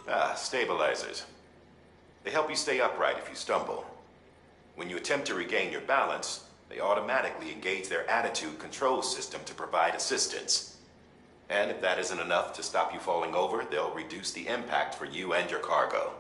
Ah, stabilizers. They help you stay upright if you stumble. When you attempt to regain your balance, they automatically engage their attitude control system to provide assistance. And if that isn't enough to stop you falling over, they'll reduce the impact for you and your cargo.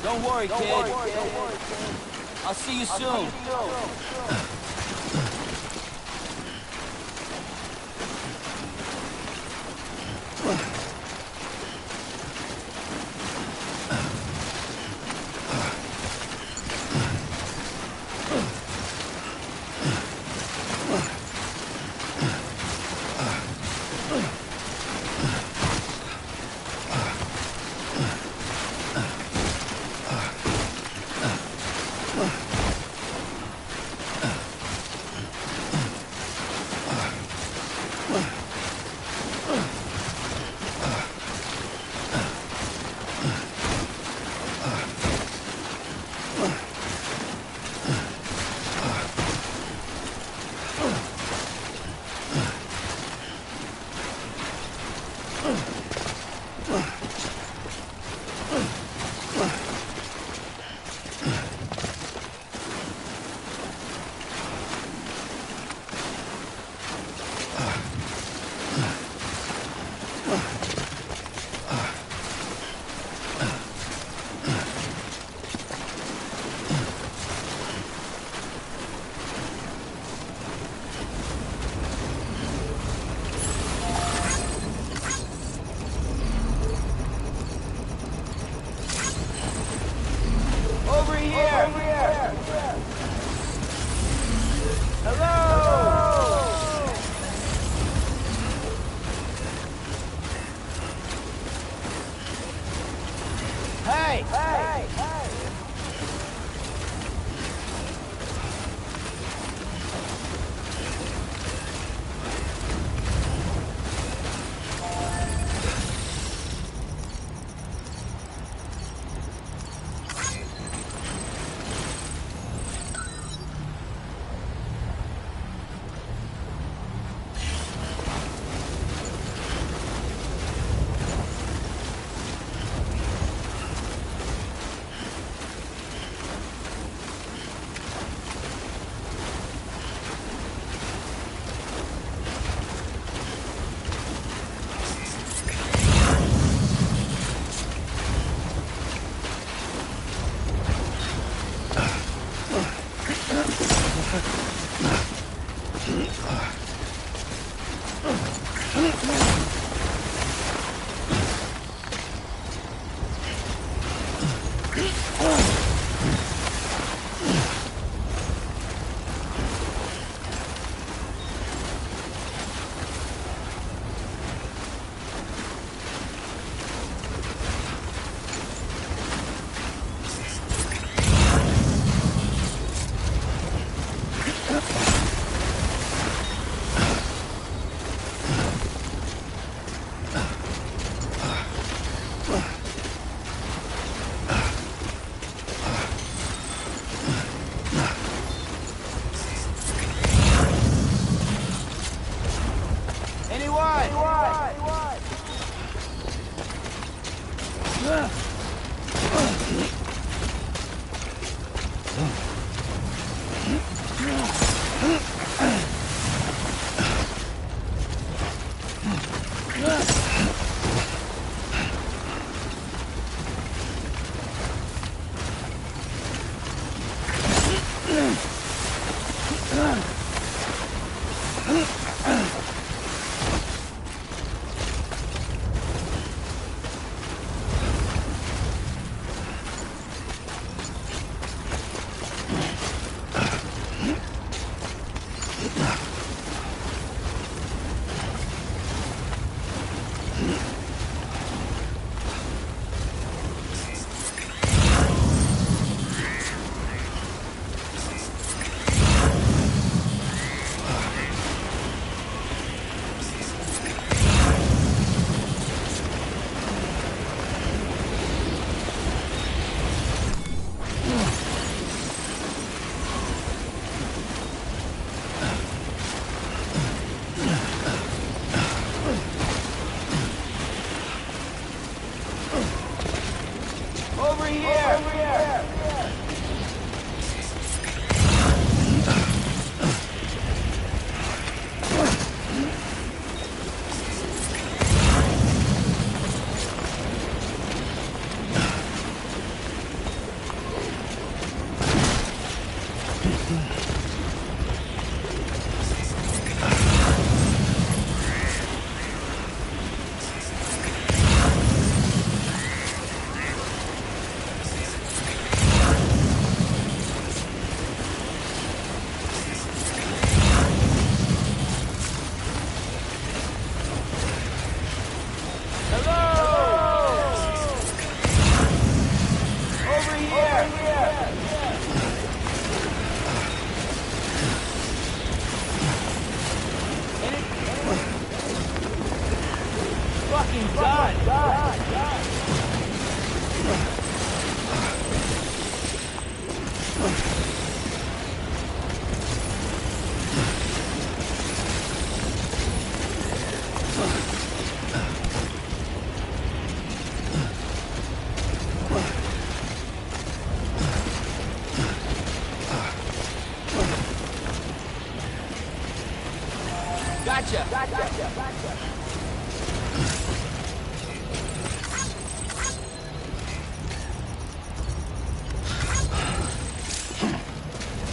Don't worry, kid. I'll see you soon.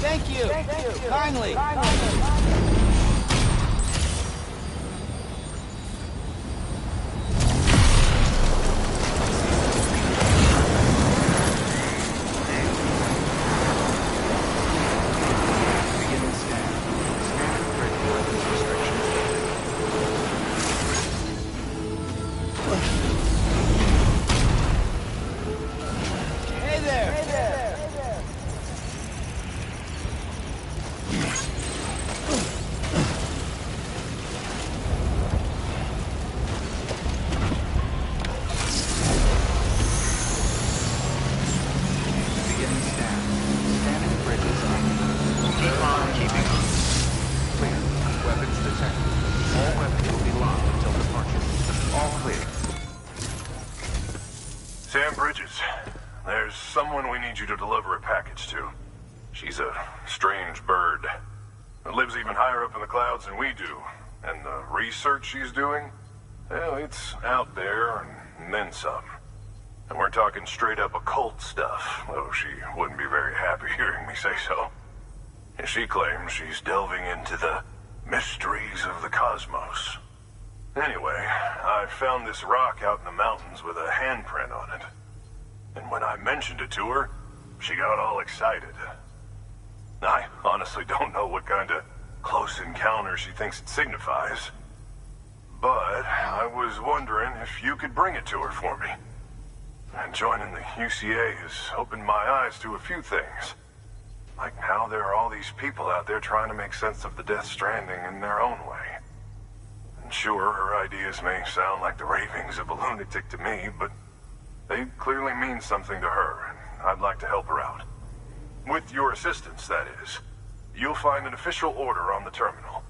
Thank you. Kindly. Hey there. Sam Bridges, there's someone we need you to deliver a package to. She's a strange bird. It lives even higher up in the clouds than we do. And the research she's doing, well, it's out there and then some. And we're talking straight up occult stuff, though she wouldn't be very happy hearing me say so. And she claims she's delving into the mysteries of the cosmos. Anyway, I found this rock out in the mountains with a handprint on it. And when I mentioned it to her, she got all excited. I honestly don't know what kind of close encounter she thinks it signifies. But I was wondering if you could bring it to her for me. And joining the UCA has opened my eyes to a few things. Like how there are all these people out there trying to make sense of the Death Stranding in their own way. Sure, her ideas may sound like the ravings of a lunatic to me, but they clearly mean something to her, and I'd like to help her out. With your assistance, that is. You'll find an official order on the terminal.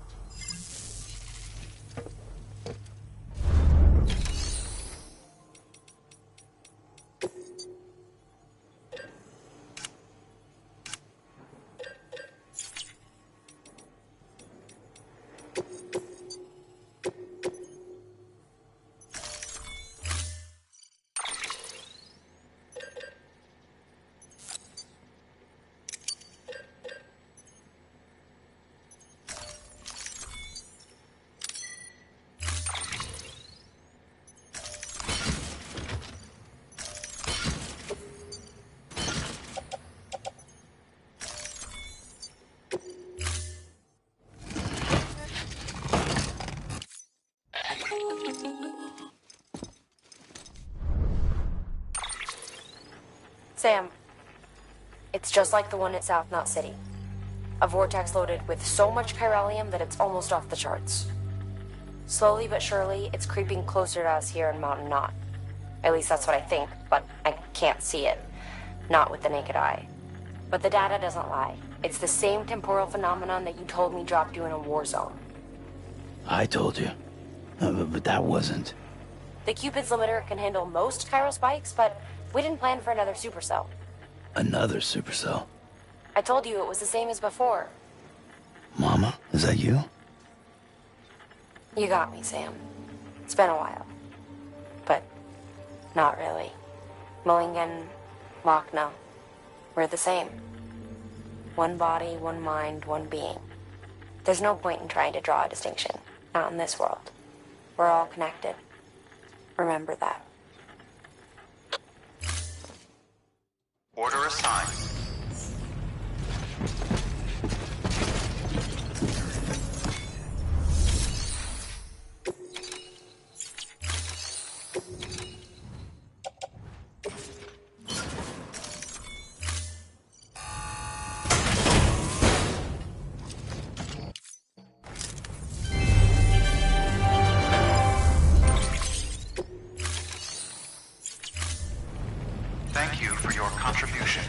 Sam, it's just like the one at South Knot City. A vortex loaded with so much chiralium that it's almost off the charts. Slowly but surely, it's creeping closer to us here in Mountain Knot. At least that's what I think, but I can't see it. Not with the naked eye. But the data doesn't lie. It's the same temporal phenomenon that you told me dropped you in a war zone. I told you. But that wasn't. The Cupid's limiter can handle most chiral spikes, but we didn't plan for another supercell. Another supercell? I told you it was the same as before. Mama, is that you? You got me, Sam. It's been a while. But not really. Mulligan, Lochna, we're the same. One body, one mind, one being. There's no point in trying to draw a distinction. Not in this world. We're all connected. Remember that. Order assigned. Thank you for your contribution.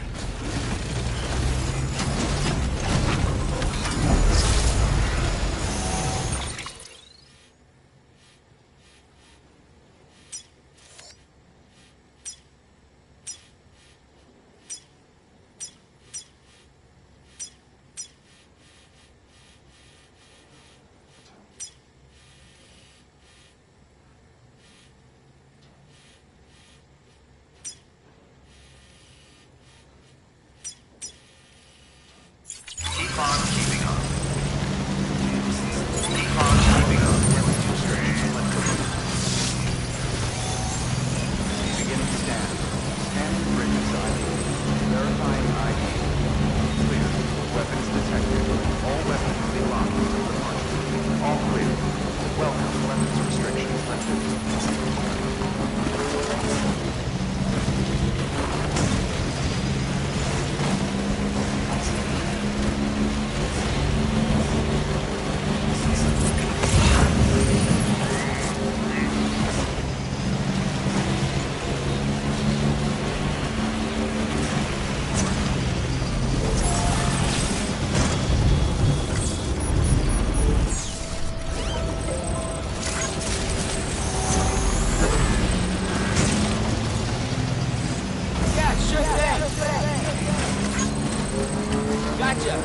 Gotcha.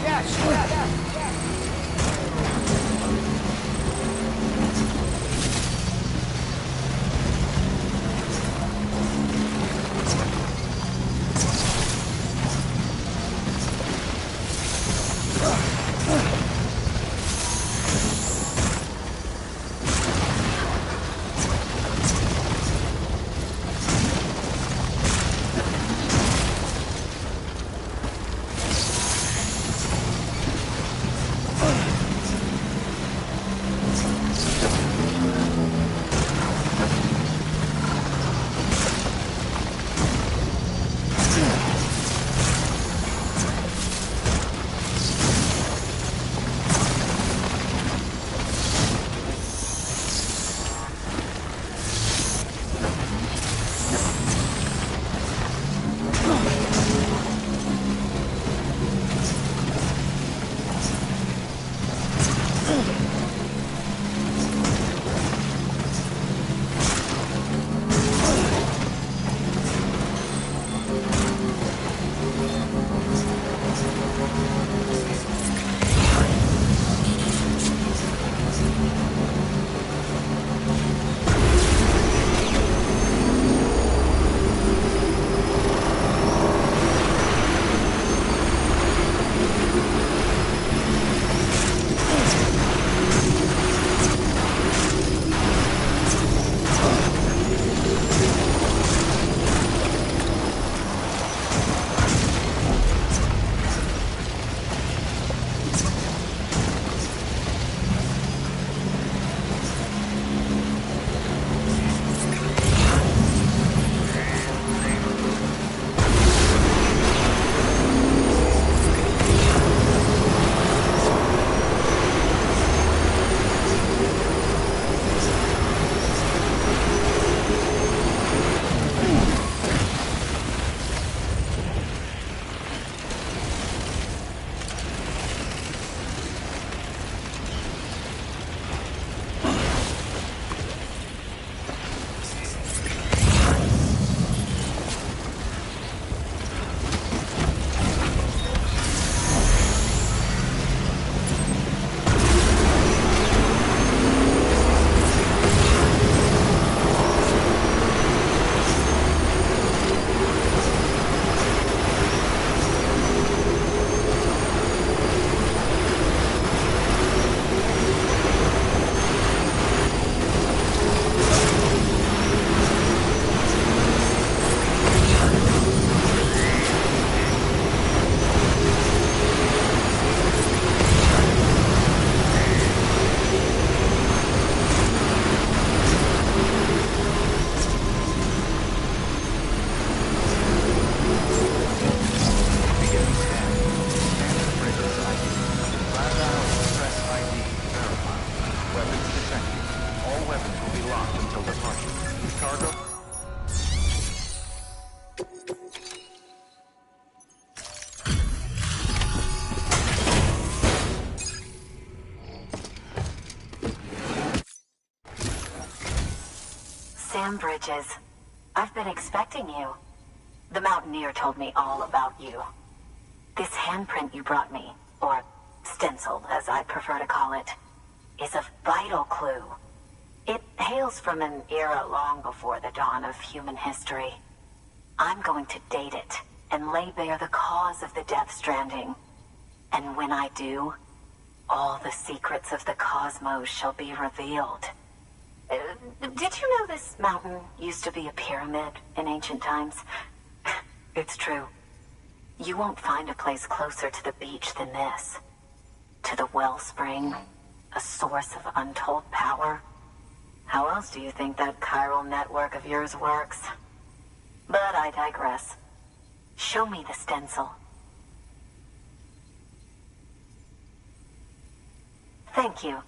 Yeah, sure. Sam Bridges. I've been expecting you. The Mountaineer told me all about you. This handprint you brought me, or stencil, as I prefer to call it, is a vital clue. It hails from an era long before the dawn of human history. I'm going to date it and lay bare the cause of the Death Stranding. And when I do, all the secrets of the cosmos shall be revealed. Did you know this mountain used to be a pyramid in ancient times? It's true. You won't find a place closer to the beach than this. To the wellspring, a source of untold power. How else do you think that chiral network of yours works? But I digress. Show me the stencil. Thank you.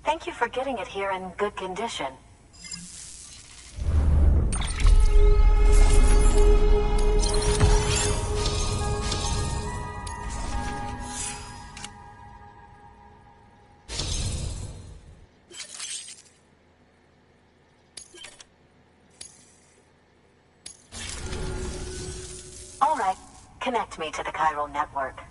Thank you for getting it here in good condition. All right, Connect me to the chiral network.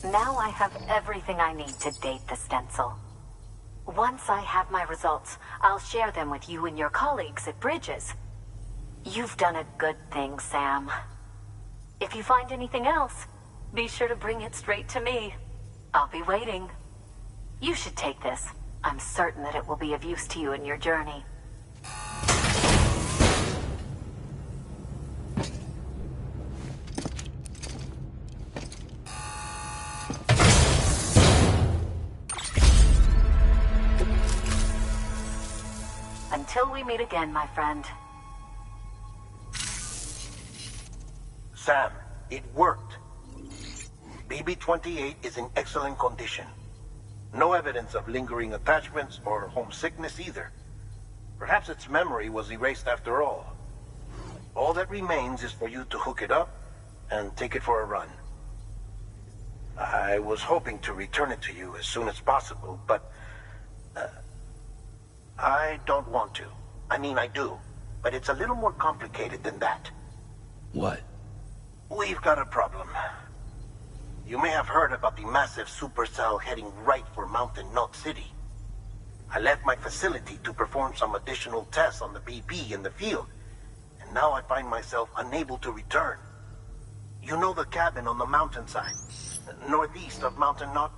Now I have everything I need to date the stencil. Once I have my results, I'll share them with you and your colleagues at Bridges. You've done a good thing, Sam. If you find anything else, be sure to bring it straight to me. I'll be waiting. You should take this. I'm certain that it will be of use to you in your journey. Until we meet again, my friend. Sam, it worked. BB-28 is in excellent condition. No evidence of lingering attachments or homesickness either. Perhaps its memory was erased after all. All that remains is for you to hook it up and take it for a run. I was hoping to return it to you as soon as possible, but I don't want to. I mean, I do, but it's a little more complicated than that. What? We've got a problem. You may have heard about the massive supercell heading right for Mountain Knot City. I left my facility to perform some additional tests on the BB in the field, and now I find myself unable to return. You know the cabin on the mountainside, northeast of Mountain Knot?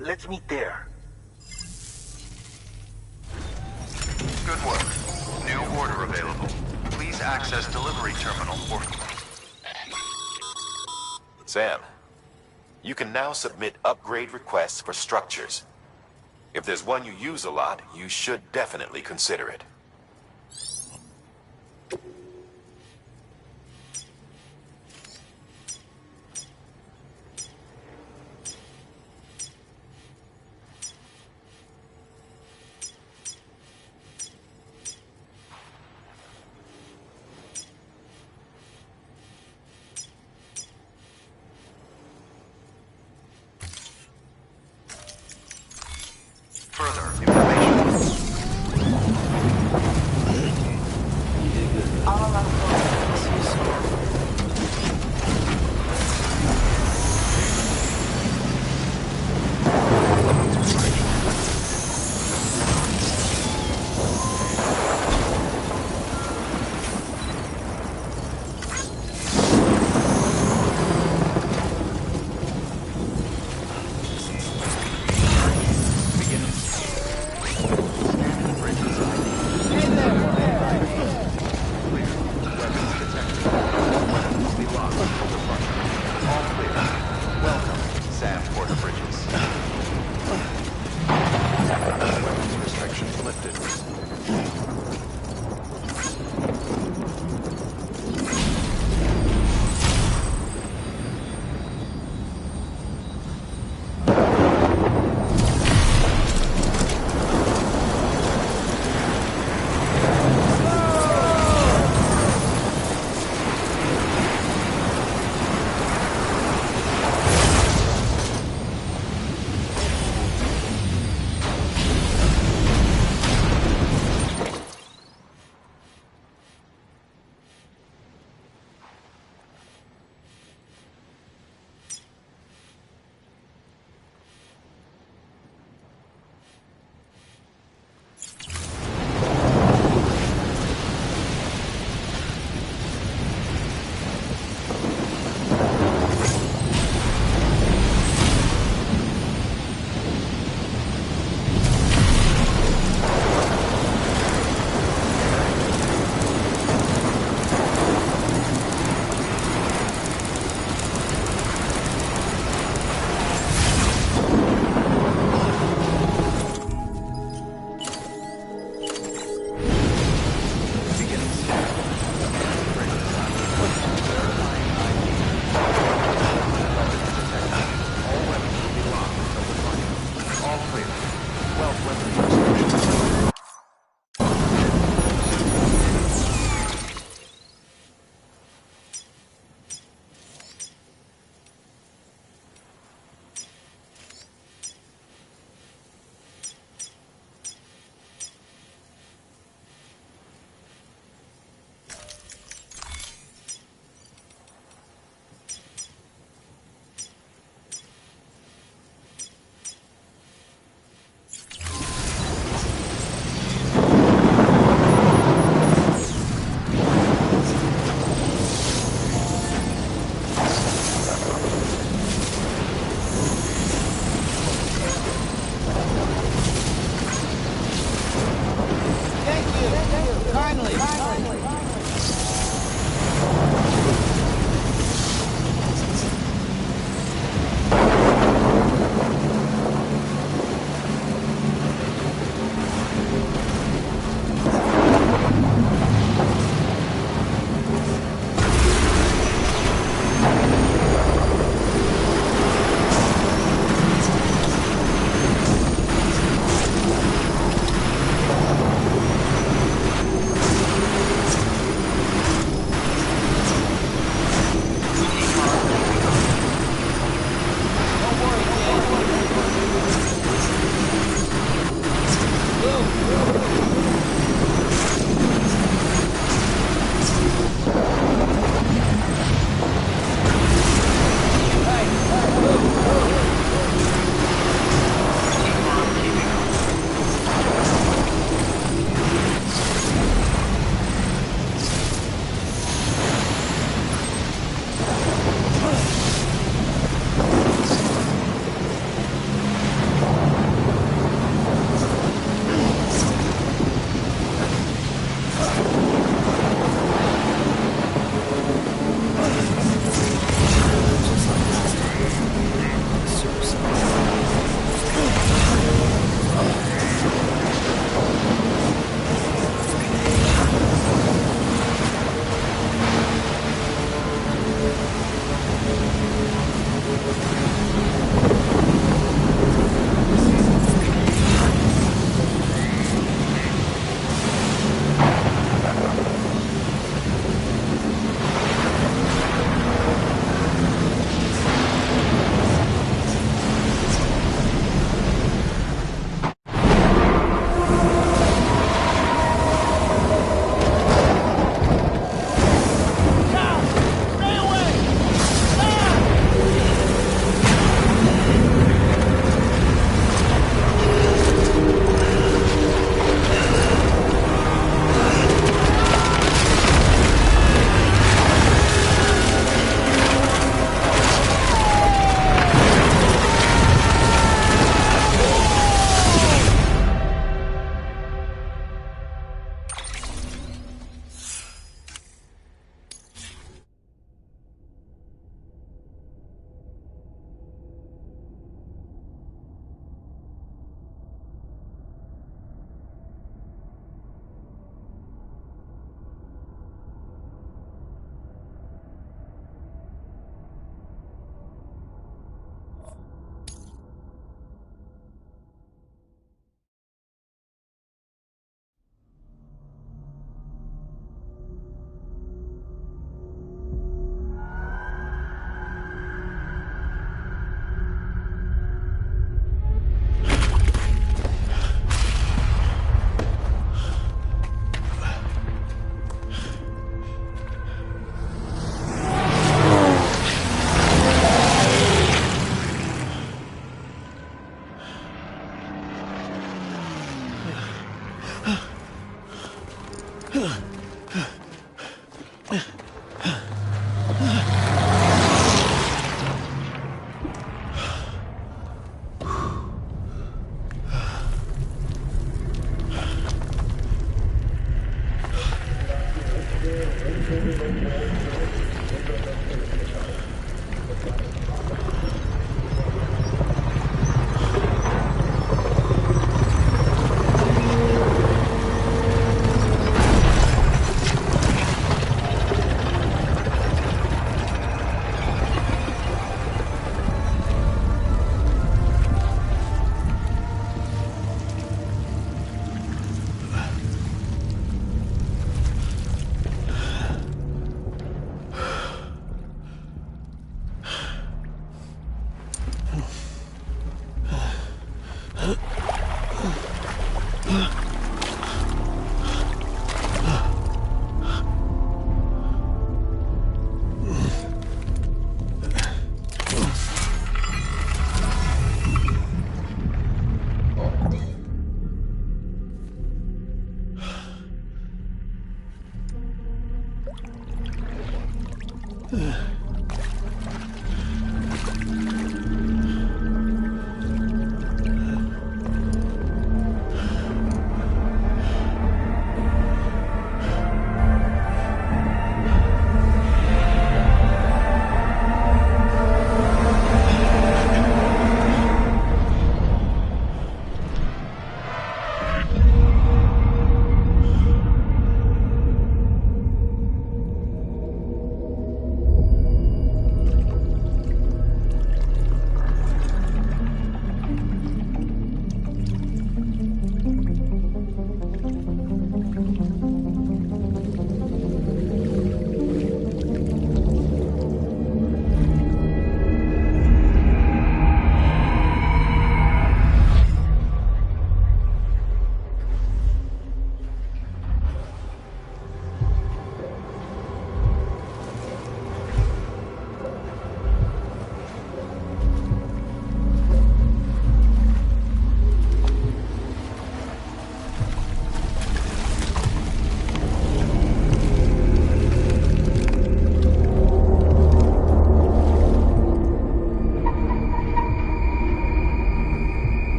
Let's meet there. Good work. New order available. Please access delivery terminal for... Sam, you can now submit upgrade requests for structures. If there's one you use a lot, you should definitely consider it. Further information.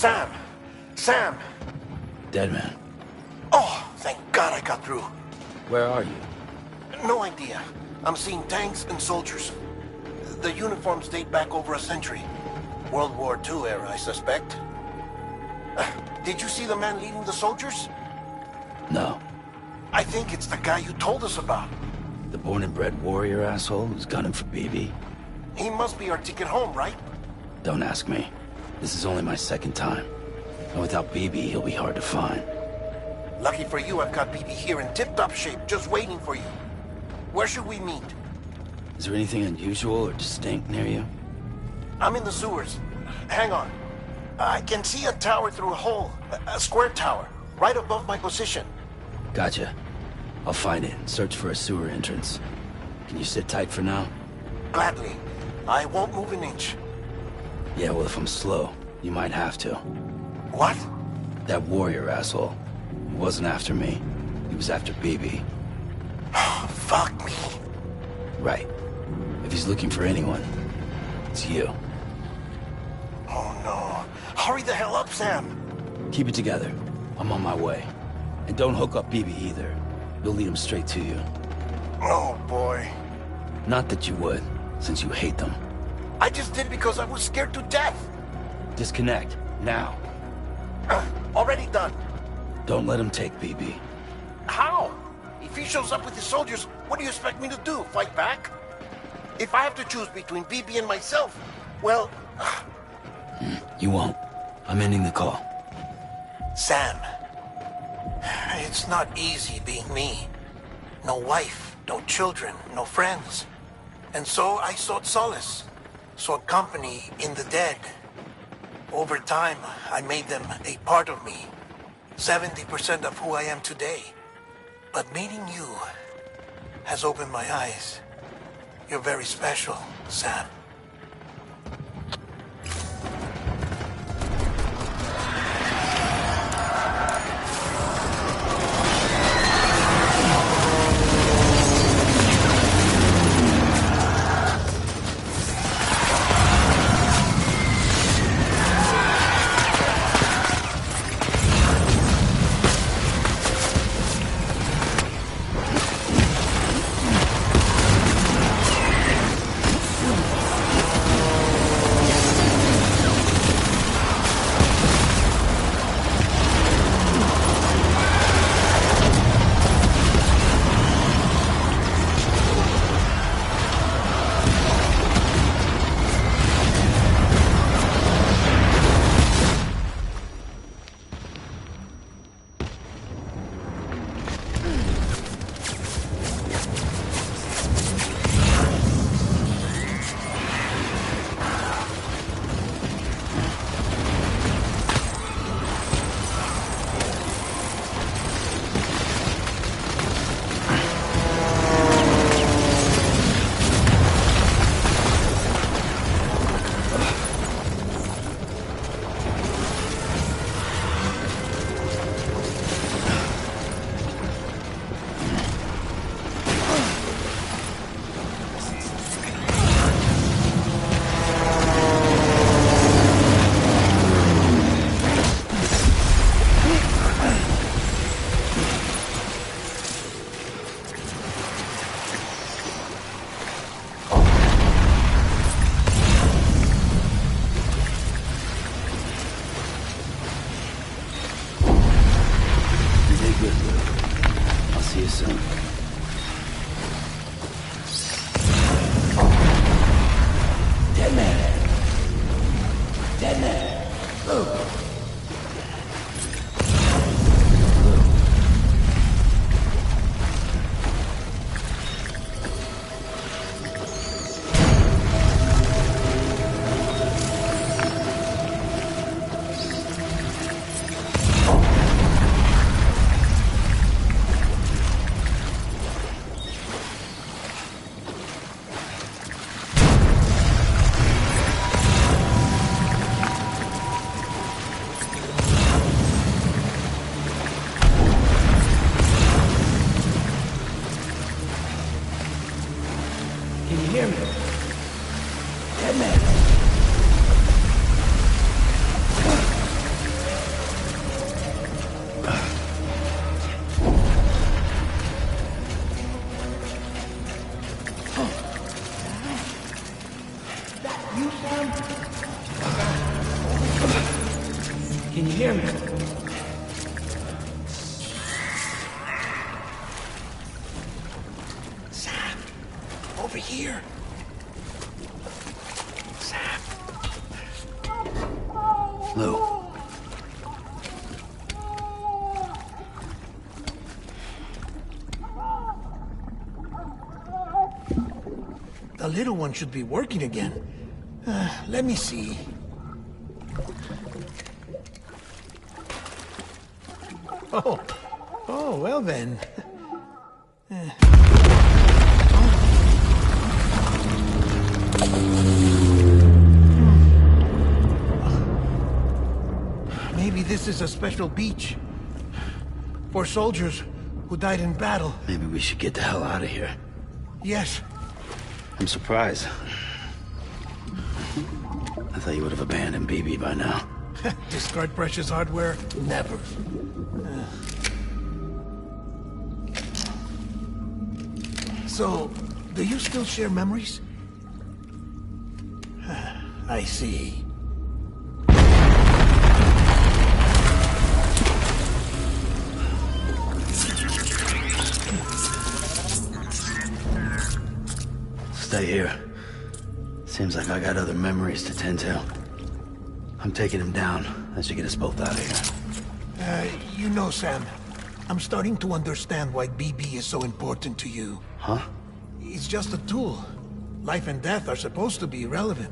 Sam! Sam! Dead man. Oh, thank God I got through. Where are you? No idea. I'm seeing tanks and soldiers. The uniforms date back over a century. World War II era, I suspect. Did you see the man leading the soldiers? No. I think it's the guy you told us about. The born and bred warrior asshole who's gunning for BB? He must be our ticket home, right? Don't ask me. This is only my second time. And without BB, he'll be hard to find. Lucky for you, I've got BB here in tip-top shape, just waiting for you. Where should we meet? Is there anything unusual or distinct near you? I'm in the sewers. Hang on. I can see a tower through a hole. A square tower, right above my position. Gotcha. I'll find it and search for a sewer entrance. Can you sit tight for now? Gladly. I won't move an inch. Yeah, well, if I'm slow, you might have to. What? That warrior asshole. He wasn't after me. He was after BB. Fuck me. Right. If he's looking for anyone, it's you. Oh no. Hurry the hell up, Sam. Keep it together. I'm on my way. And don't hook up BB either. You'll lead him straight to you. Oh boy. Not that you would, since you hate them. I just did because I was scared to death. Disconnect, now. Already done. Don't let him take BB. How? If he shows up with his soldiers, what do you expect me to do? Fight back? If I have to choose between BB and myself, well... You won't. I'm ending the call. Sam, it's not easy being me. No wife, no children, no friends. And so I sought solace, sought company in the dead. Over time, I made them a part of me. 70% of who I am today. But meeting you has opened my eyes. You're very special, Sam. hear me? Sam, over here. Sam. Lou. The little one should be working again. Let me see. Oh, well then. Maybe this is a special beach for soldiers who died in battle. Maybe we should get the hell out of here. Yes. I'm surprised. I thought you would have abandoned BB by now. Discard precious hardware? Never. So, do you still share memories? I see. Stay here. Seems like I got other memories to tend to. I'm taking him down. That should get us both out of here. You know, Sam, I'm starting to understand why BB is so important to you. Huh? It's just a tool. Life and death are supposed to be irrelevant.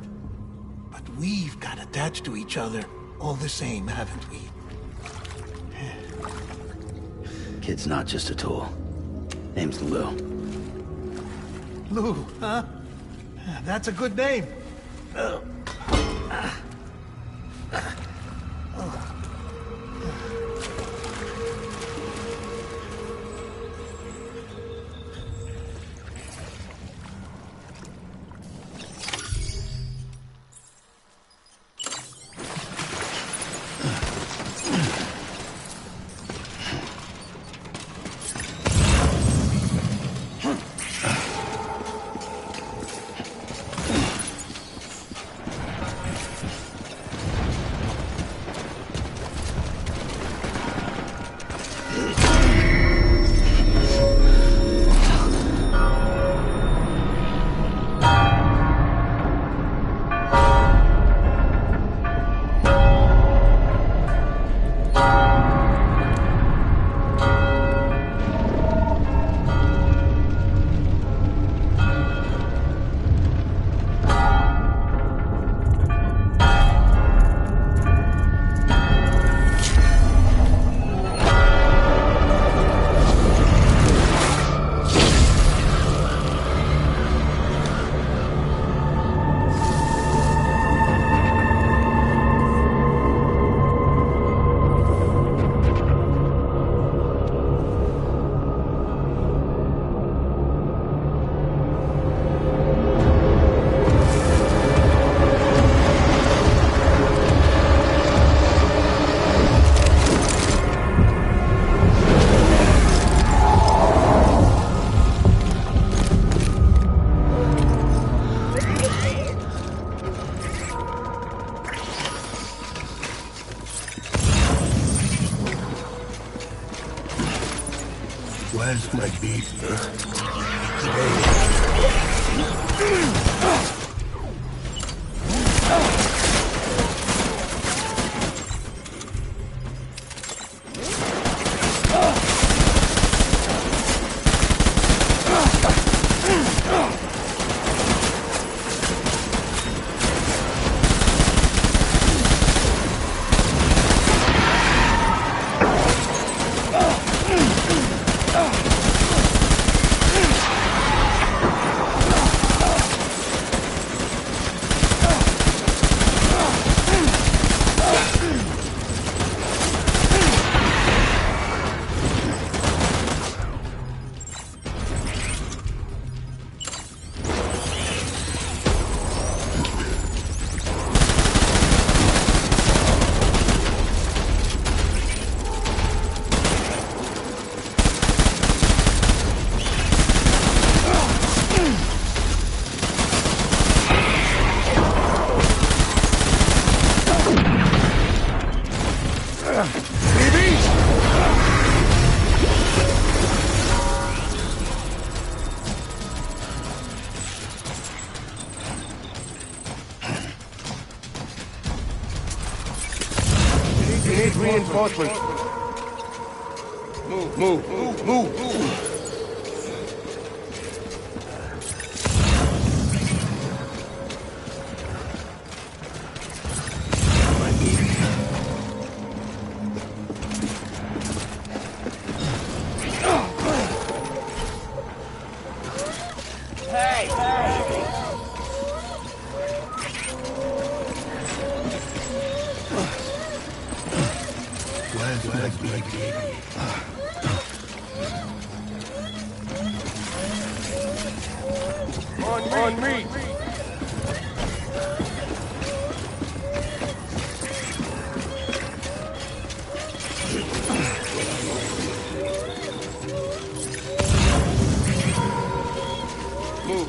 But we've got attached to each other all the same, haven't we? Kid's not just a tool. Name's Lou. Lou, huh? That's a good name. Where's my beef? Need reinforcements. Move. On me! Move!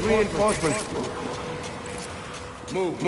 Reinforcements. Move.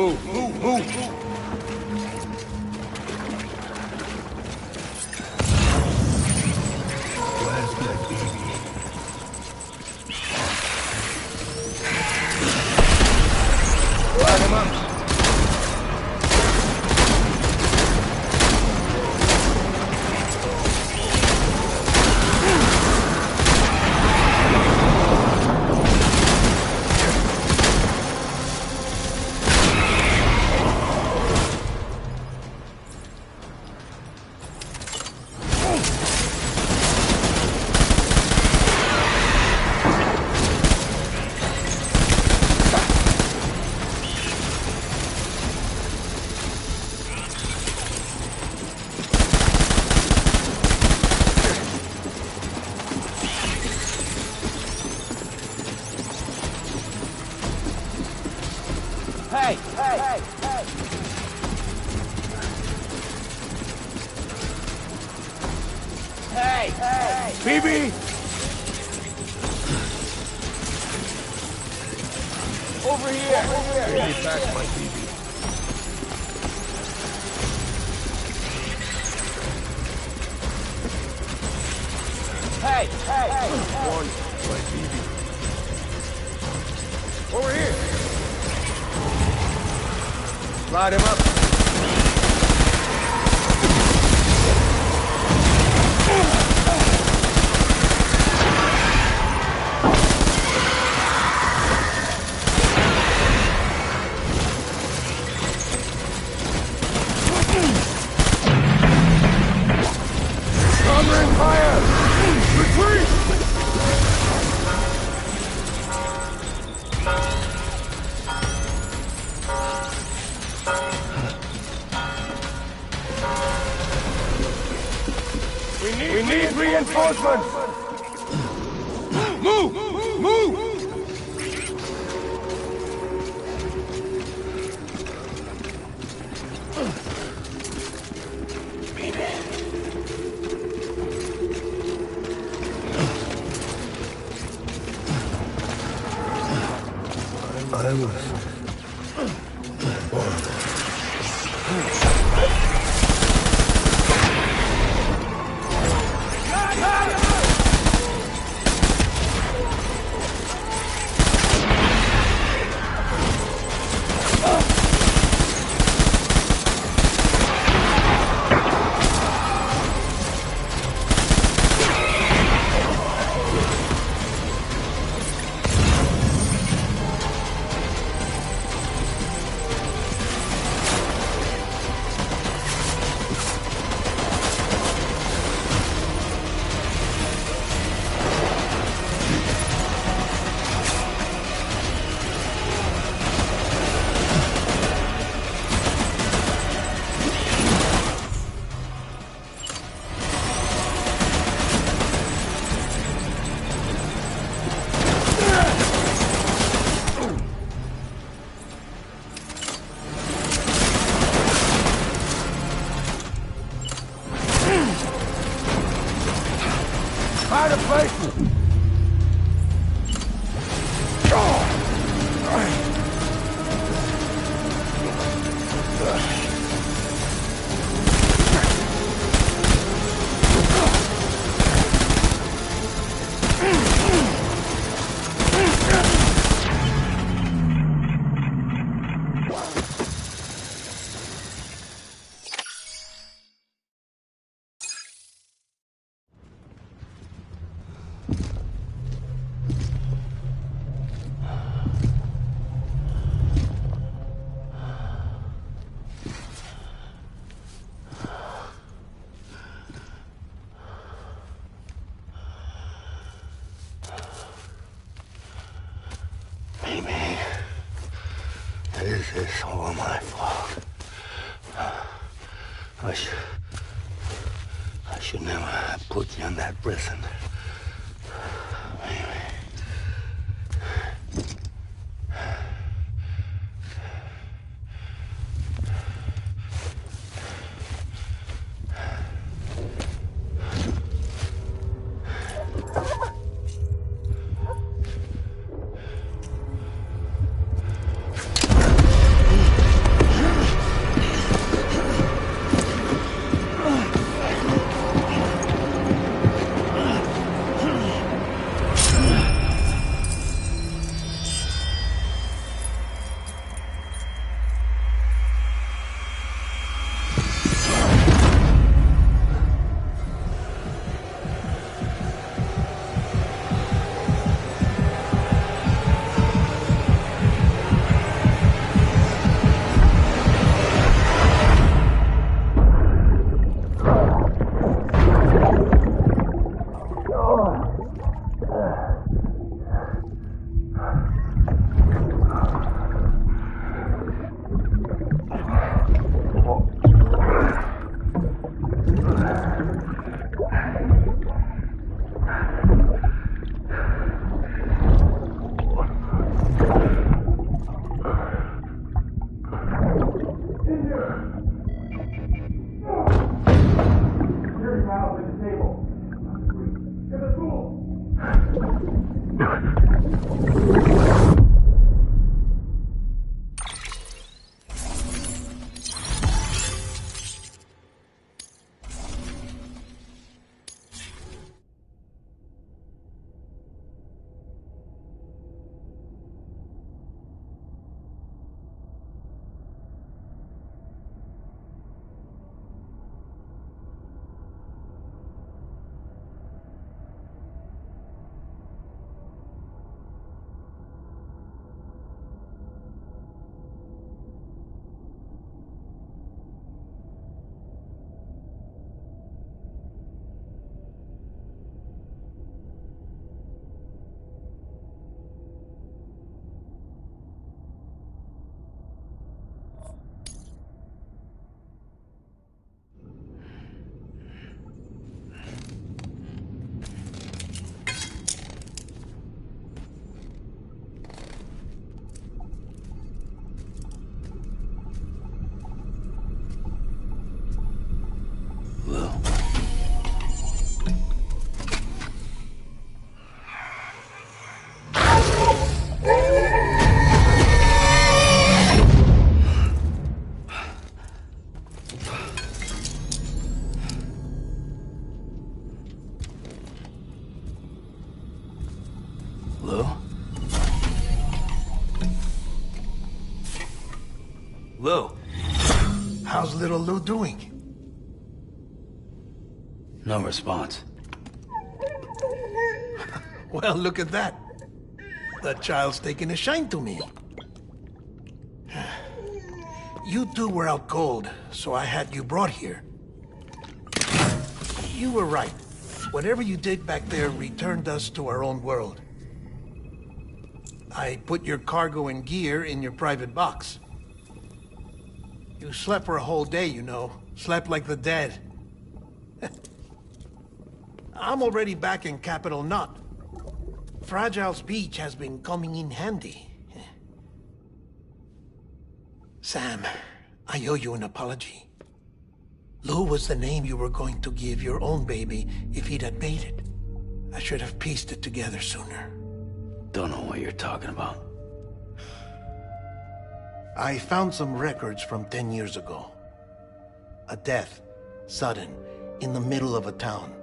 Hey! BB! Over here! Bring me back, my BB. Hey! One, my BB. Over here! Light him up. Covering fire! Retreat! We need reinforcements! Move! Move! I was out of place! This is all my fault. I should never have put you in that prison. Maybe. Lou? Lou? How's little Lou doing? No response. Well, look at that. The child's taking a shine to me. You two were out cold, so I had you brought here. You were right. Whatever you did back there returned us to our own world. I put your cargo and gear in your private box. You slept for a whole day, you know. Slept like the dead. I'm already back in Capital Knot. Fragile's beach has been coming in handy. Sam, I owe you an apology. Lou was the name you were going to give your own baby if he'd had made it. I should have pieced it together sooner. Don't know what you're talking about. I found some records from 10 years ago. A death, sudden, in the middle of a town.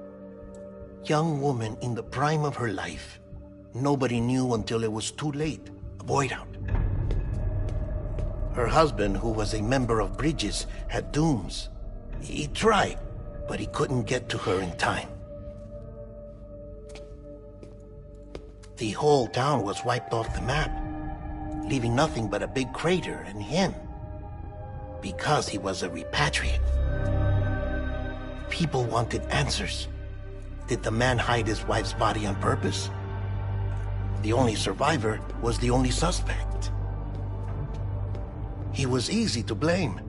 Young woman in the prime of her life. Nobody knew until it was too late. A void out. Her husband, who was a member of Bridges, had dooms. He tried, but he couldn't get to her in time. The whole town was wiped off the map, leaving nothing but a big crater and him. Because he was a repatriate. People wanted answers. Did the man hide his wife's body on purpose? The only survivor was the only suspect. He was easy to blame,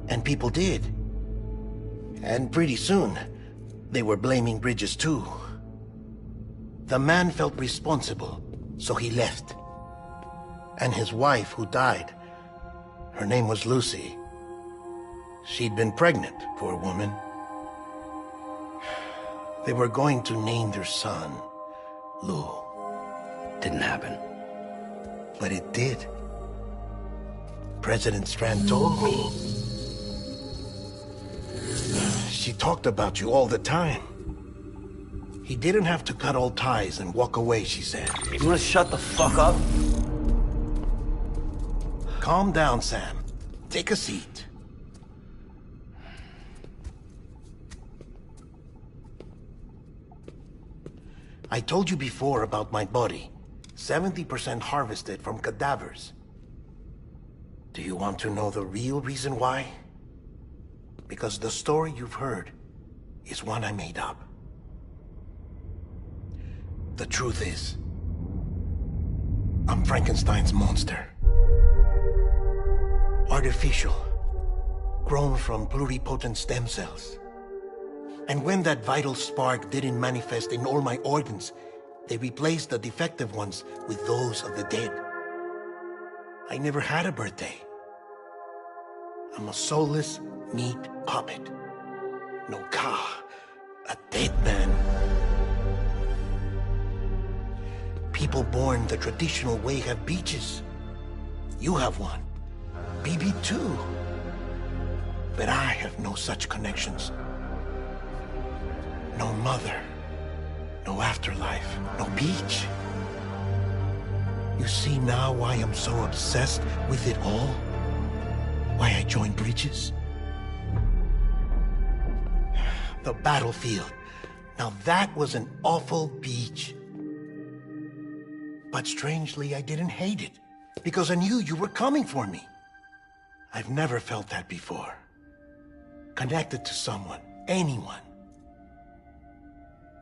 and people did. And pretty soon, they were blaming Bridges too. The man felt responsible, so he left. And his wife, who died, her name was Lucy. She'd been pregnant, poor woman. They were going to name their son Lou. Didn't happen. But it did. President Strand told me. She talked about you all the time. He didn't have to cut all ties and walk away, she said. You wanna shut the fuck up? Calm down, Sam. Take a seat. I told you before about my body. 70% harvested from cadavers. Do you want to know the real reason why? Because the story you've heard is one I made up. The truth is, I'm Frankenstein's monster. Artificial, grown from pluripotent stem cells. And when that vital spark didn't manifest in all my organs, they replaced the defective ones with those of the dead. I never had a birthday. I'm a soulless meat puppet. No ka, a dead man. People born the traditional way have beaches. You have one. BB too. But I have no such connections. No mother. No afterlife. No beach. You see now why I'm so obsessed with it all? Why I joined Bridges? The battlefield. Now that was an awful beach. But strangely, I didn't hate it. Because I knew you were coming for me. I've never felt that before. Connected to someone, anyone.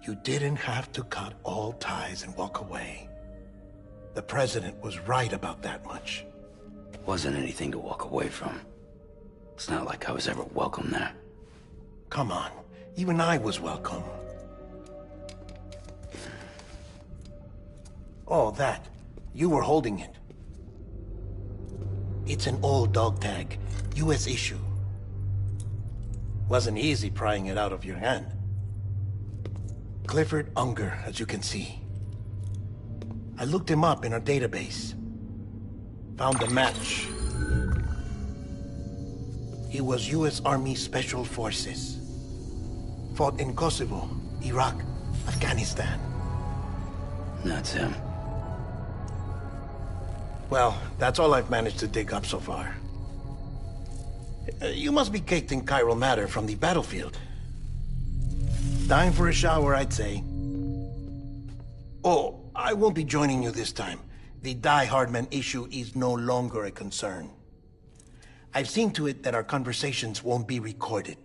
You didn't have to cut all ties and walk away. The president was right about that much. Wasn't anything to walk away from. It's not like I was ever welcome there. Come on, even I was welcome. Oh, that. You were holding it. It's an old dog tag, US issue. Wasn't easy prying it out of your hand. Clifford Unger, as you can see. I looked him up in our database. Found a match. He was US Army Special Forces. Fought in Kosovo, Iraq, Afghanistan. That's him. Well, that's all I've managed to dig up so far. You must be caked in chiral matter from the battlefield. Time for a shower, I'd say. Oh, I won't be joining you this time. The Die Hardman issue is no longer a concern. I've seen to it that our conversations won't be recorded.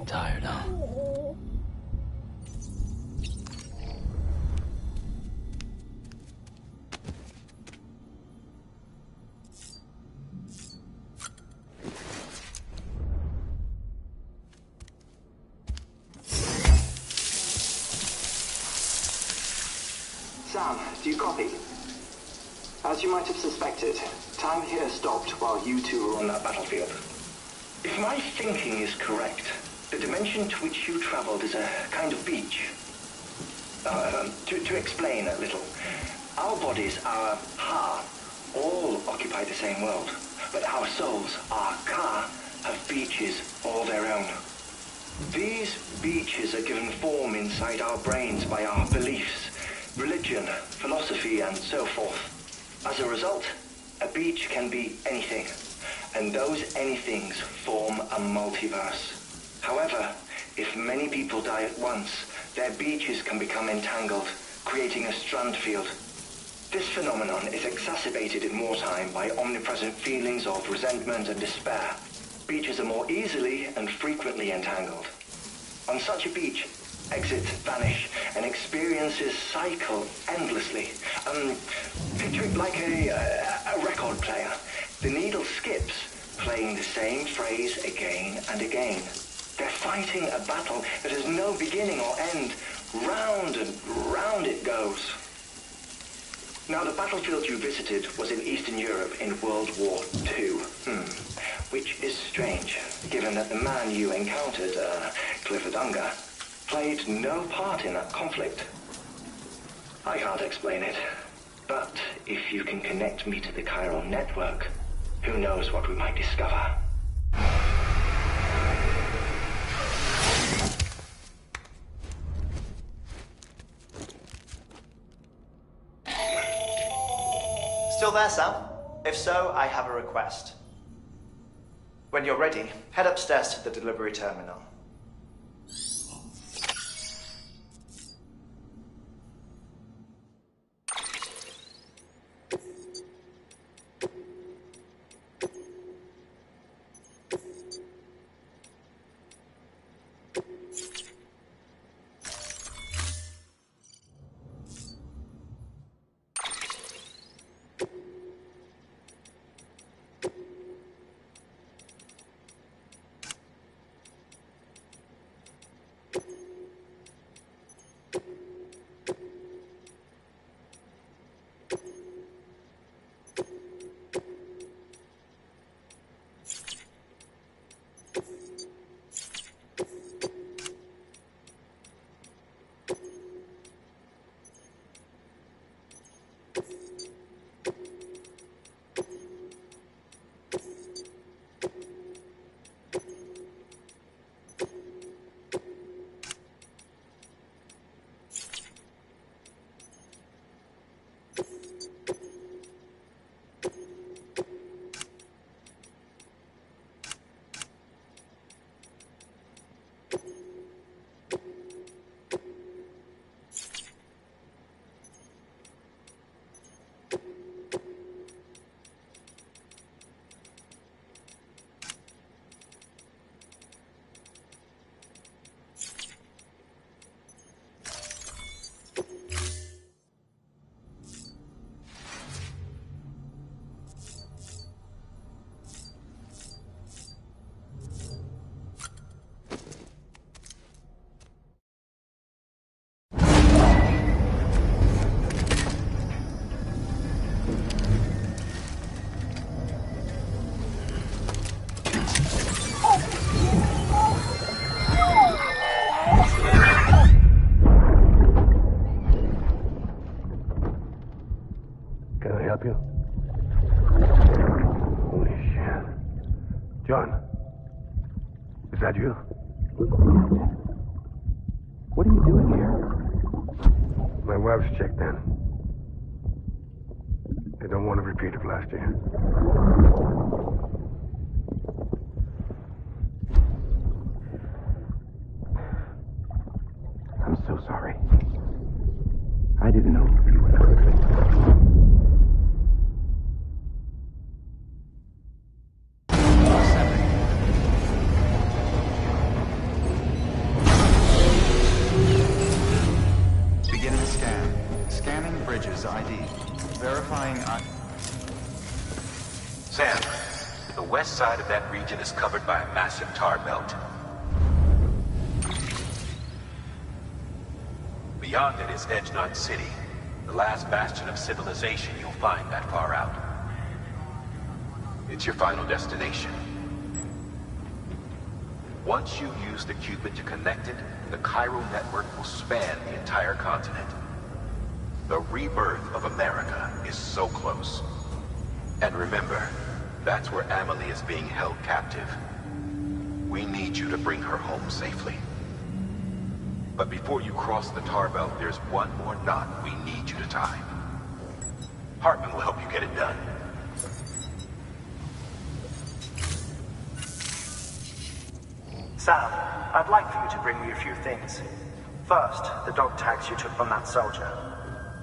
Tired, huh? Sam, do you copy? As you might have suspected, time here stopped while you two were on that battlefield. If my thinking is correct, the dimension to which you traveled is a kind of beach. To explain a little, our bodies, our ha, all occupy the same world, but our souls, our ka, have beaches all their own. These beaches are given form inside our brains by our beliefs, religion, philosophy, and so forth. As a result, a beach can be anything, and those anythings form a multiverse. However, if many people die at once, their beaches can become entangled, creating a strand field. This phenomenon is exacerbated in wartime by omnipresent feelings of resentment and despair. Beaches are more easily and frequently entangled. On such a beach, exits vanish and experiences cycle endlessly. Picture it like a record player. The needle skips, playing the same phrase again and again. They're fighting a battle that has no beginning or end. Round and round it goes. Now, the battlefield you visited was in Eastern Europe in World War II. Which is strange, given that the man you encountered, Clifford Unger, played no part in that conflict. I can't explain it, but if you can connect me to the chiral network, who knows what we might discover. Still there, Sam? If so, I have a request. When you're ready, head upstairs to the delivery terminal. help you? Holy shit. John, is that you? What are you doing here? My wife's checked in. They don't want to repeat of last year. I'm so sorry. I didn't know you were coming. Beginning scan. Scanning bridges ID. Verifying Sam, the west side of that region is covered by a massive tar belt. Beyond it is Edgenut City, the last bastion of civilization you'll find that far out. It's your final destination. Once you use the Cupid to connect it, the Cairo network will span the entire continent. The rebirth of America is so close. And remember, that's where Amelie is being held captive. We need you to bring her home safely. But before you cross the tar belt, there's one more knot we need you to tie. Hartman will help you get it done. Sam, I'd like for you to bring me a few things. First, the dog tags you took from that soldier.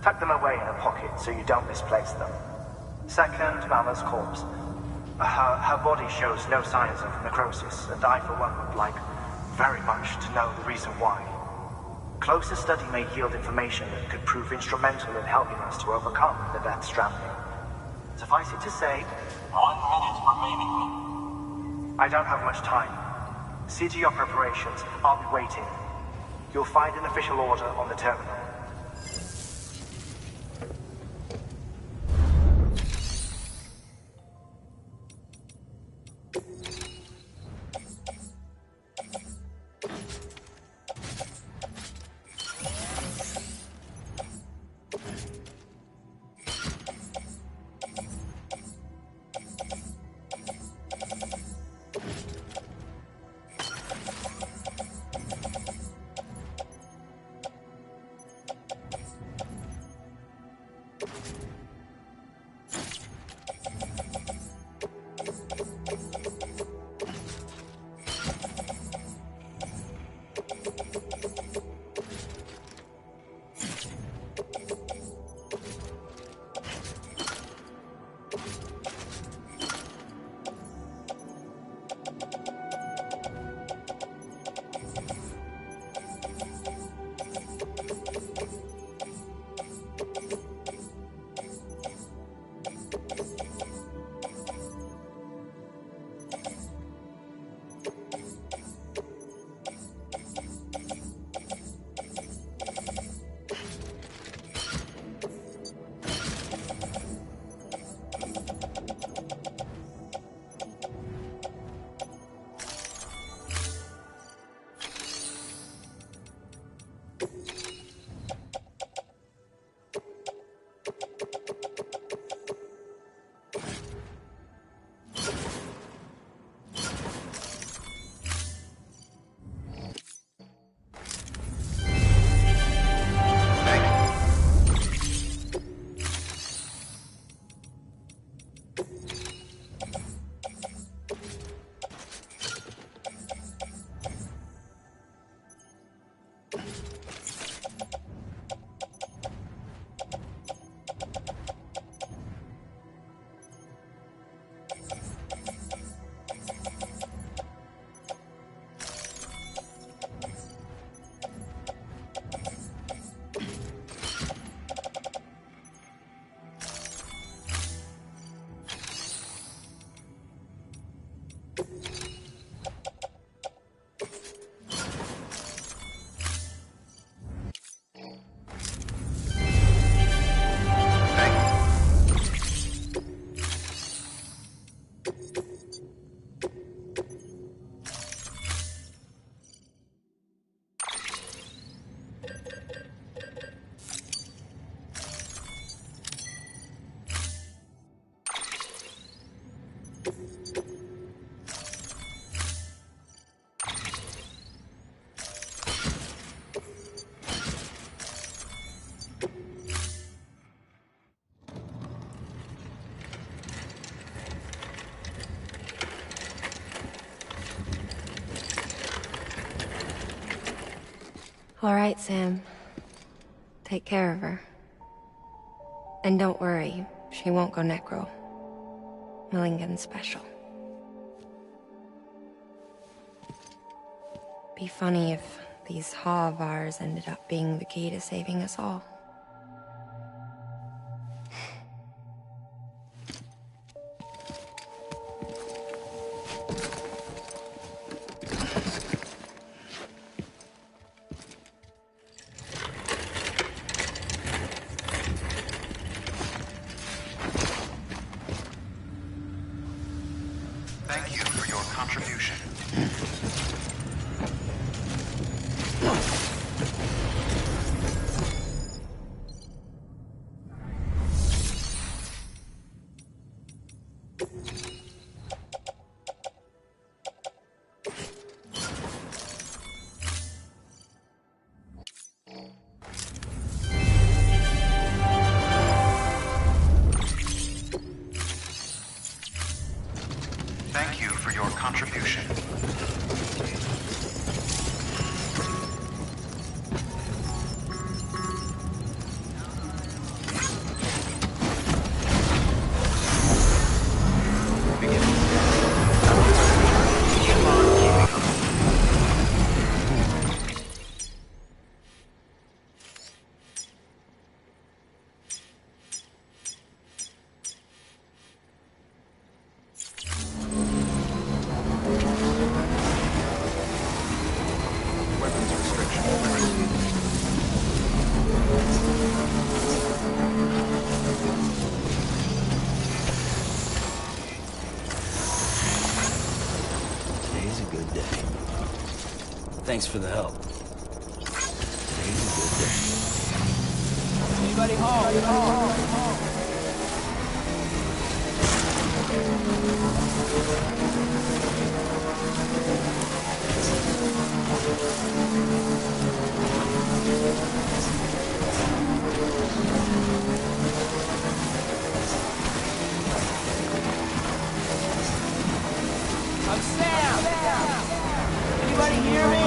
Tuck them away in a pocket so you don't misplace them. Second, Mama's corpse. Her body shows no signs of necrosis, and I, for one, would like very much to know the reason why. Closer study may yield information that could prove instrumental in helping us to overcome the Death Stranding. Suffice it to say, 1 minute remaining. I don't have much time. See to your preparations. I'll be waiting. You'll find an official order on the terminal. All right, Sam. Take care of her. And don't worry, she won't go necro. Millingen's special. Be funny if these Ha of ours ended up being the key to saving us all. Thank you for your contribution. Thank you for your contribution. Today's a good day. Thanks for the help. Today's a good day. Anybody home? I'm Sam! Anybody hear me?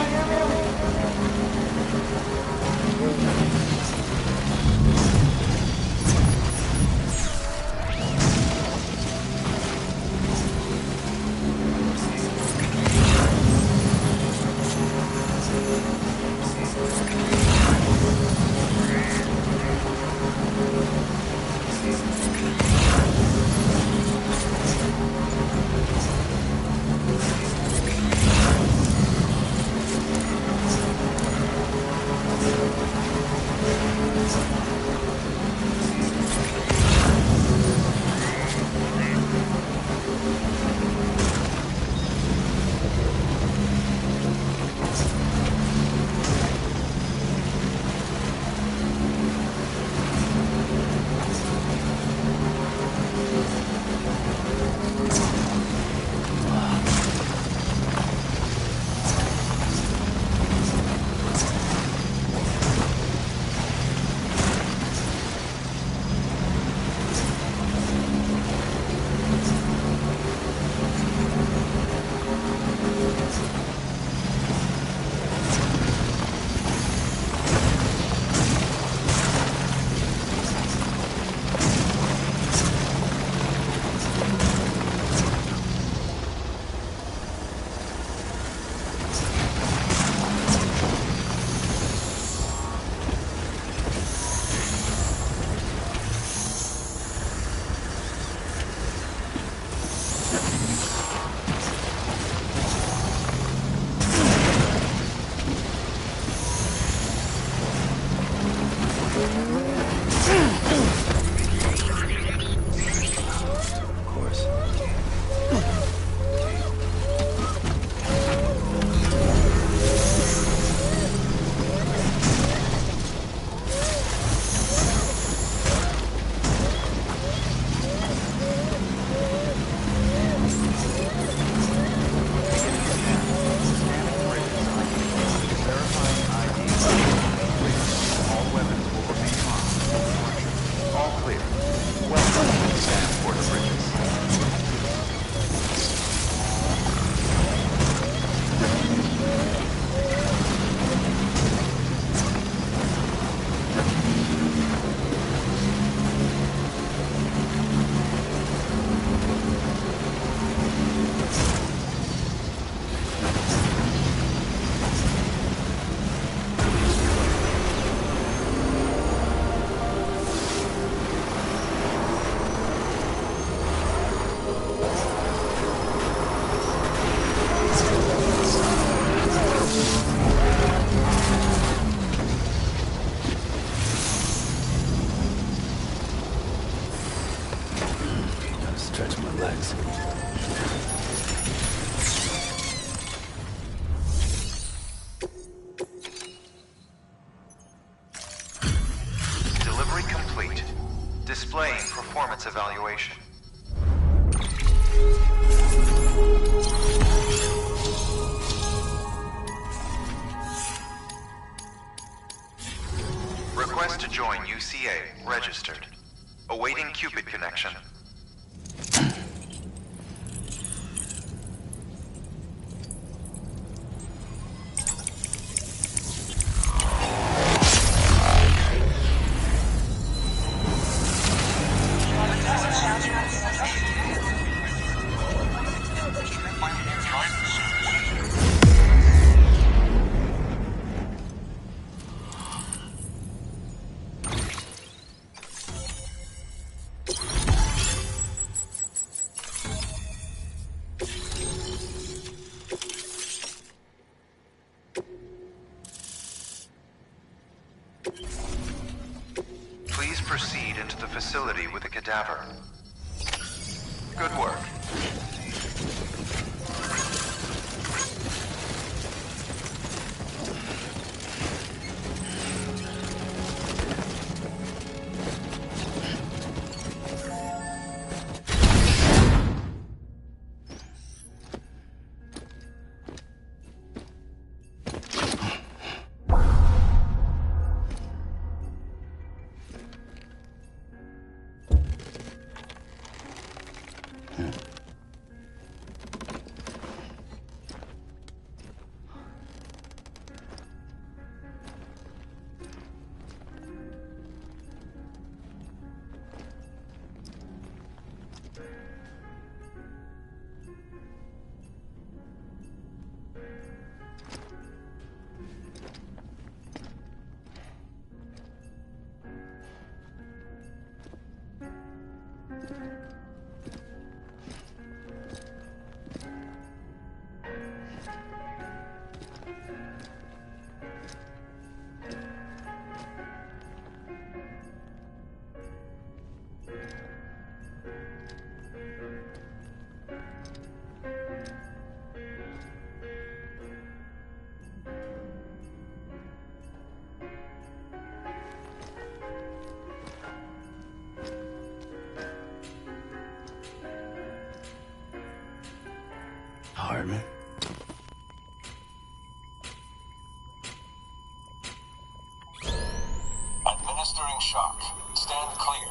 to my legs. Delivery complete. Displaying performance evaluation. Request to join UCA. Registered. Awaiting Cupid connection. Please proceed into the facility with the cadaver. Good work. Hartman? Administering shock. Stand clear.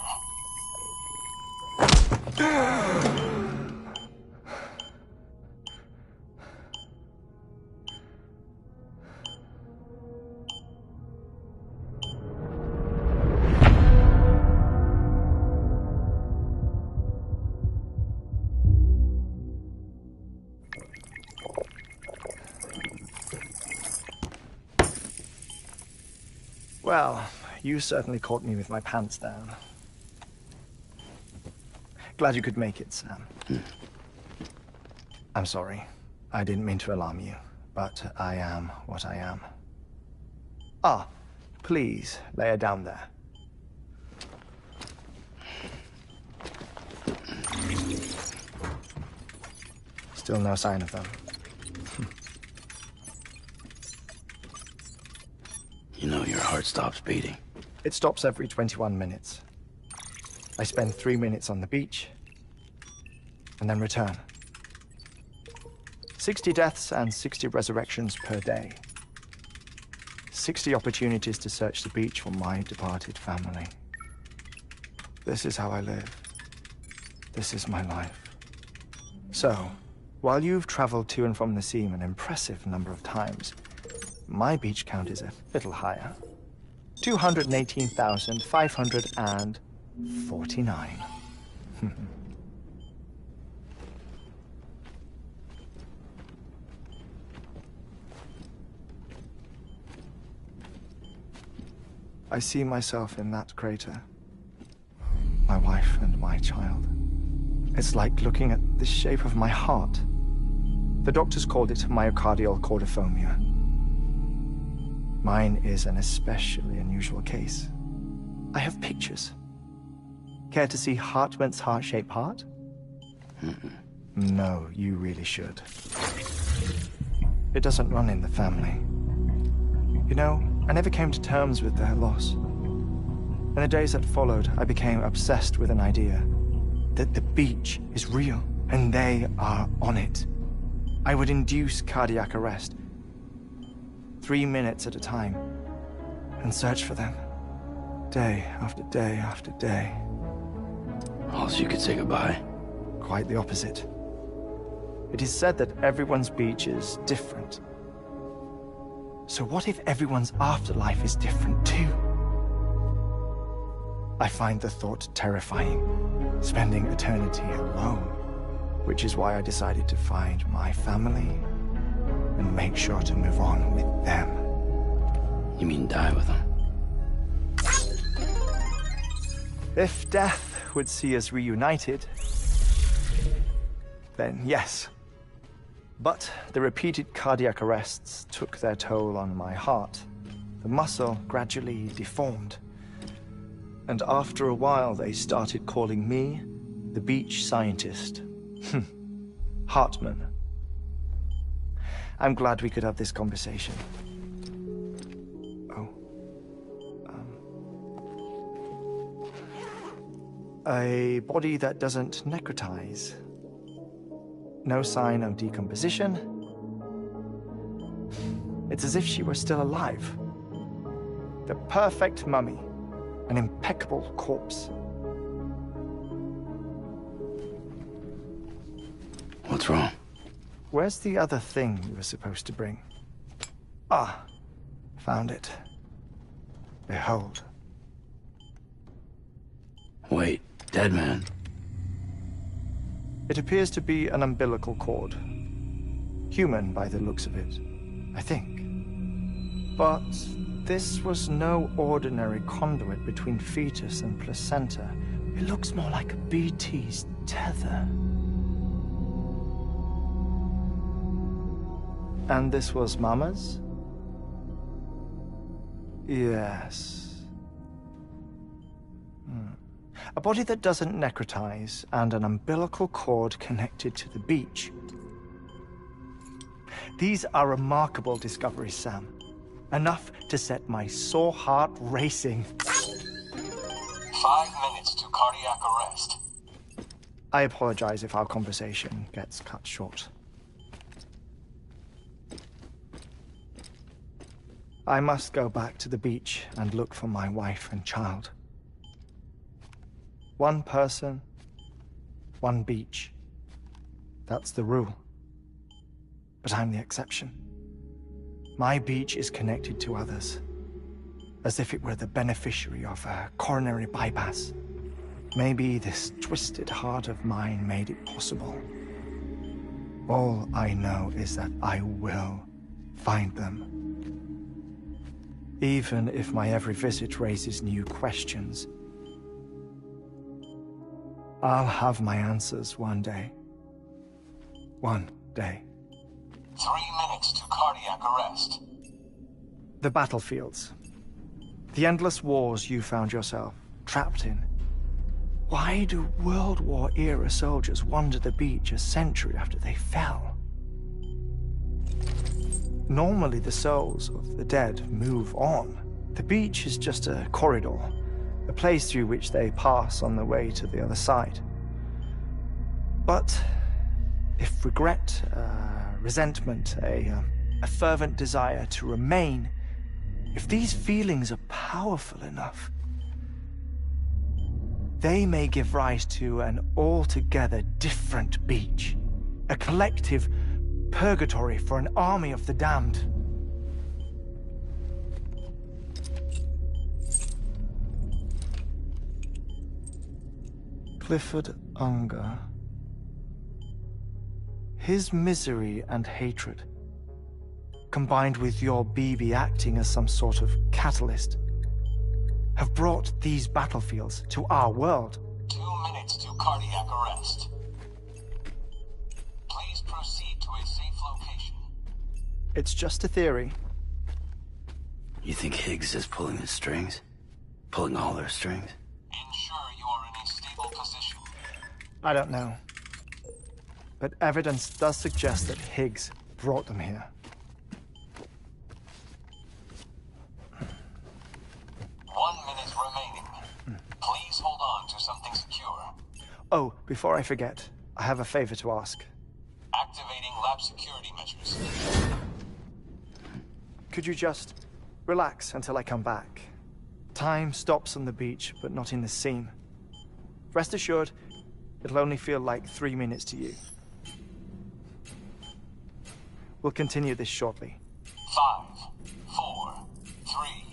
Well, you certainly caught me with my pants down. Glad you could make it, Sam. I'm sorry. I didn't mean to alarm you, but I am what I am. Ah, please, lay her down there. Still no sign of them. You know your heart stops beating. It stops every 21 minutes. I spend 3 minutes on the beach, and then return. 60 deaths and 60 resurrections per day. 60 opportunities to search the beach for my departed family. This is how I live. This is my life. So, while you've traveled to and from the scene an impressive number of times, my beach count is a little higher. 218,549. I see myself in that crater. My wife and my child. It's like looking at the shape of my heart. The doctors called it myocardial cordiformia. Mine is an especially unusual case. I have pictures. Care to see Hartman's heart-shaped heart? No, you really should. It doesn't run in the family. You know, I never came to terms with their loss. In the days that followed, I became obsessed with an idea that the beach is real, and they are on it. I would induce cardiac arrest, 3 minutes at a time, and search for them, day after day after day. Oh, so you could say goodbye? Quite the opposite. It is said that everyone's beach is different. So what if everyone's afterlife is different too? I find the thought terrifying, spending eternity alone, which is why I decided to find my family and make sure to move on with them. You mean die with them? If death would see us reunited, then yes. But the repeated cardiac arrests took their toll on my heart. The muscle gradually deformed. And after a while, they started calling me the beach scientist. Hartman. I'm glad we could have this conversation. Oh. A body that doesn't necrotize. No sign of decomposition. It's as if she were still alive. The perfect mummy. An impeccable corpse. What's wrong? Where's the other thing you were supposed to bring? Ah, found it. Behold. Wait, dead man? It appears to be an umbilical cord. Human by the looks of it, I think. But this was no ordinary conduit between fetus and placenta. It looks more like a BT's tether. And this was Mama's? Yes. A body that doesn't necrotize and an umbilical cord connected to the beach. These are remarkable discoveries, Sam. Enough to set my sore heart racing. 5 minutes to cardiac arrest. I apologize if our conversation gets cut short. I must go back to the beach and look for my wife and child. One person, one beach. That's the rule. But I'm the exception. My beach is connected to others, as if it were the beneficiary of a coronary bypass. Maybe this twisted heart of mine made it possible. All I know is that I will find them. Even if my every visit raises new questions, I'll have my answers one day. One day. 3 minutes to cardiac arrest. The battlefields. The endless wars you found yourself trapped in. Why do World War-era soldiers wander the beach a century after they fell? Normally the souls of the dead move on. The beach is just a corridor, a place through which they pass on the way to the other side. But if regret, resentment, a fervent desire to remain, if these feelings are powerful enough, they may give rise to an altogether different beach, a collective purgatory for an army of the damned. Clifford Unger. His misery and hatred, combined with your BB acting as some sort of catalyst, have brought these battlefields to our world. 2 minutes to cardiac arrest. Please proceed to a safe location. It's just a theory. You think Higgs is pulling his strings? Pulling all their strings? Ensure you are in a stable position. I don't know. but evidence does suggest that Higgs brought them here. 1 minute remaining. Please hold on to something secure. Oh, before I forget, I have a favor to ask. Activating lab security measures. Could you just relax until I come back? Time stops on the beach, but not in the scene. Rest assured, it'll only feel like 3 minutes to you. We'll continue this shortly. 5, 4, 3,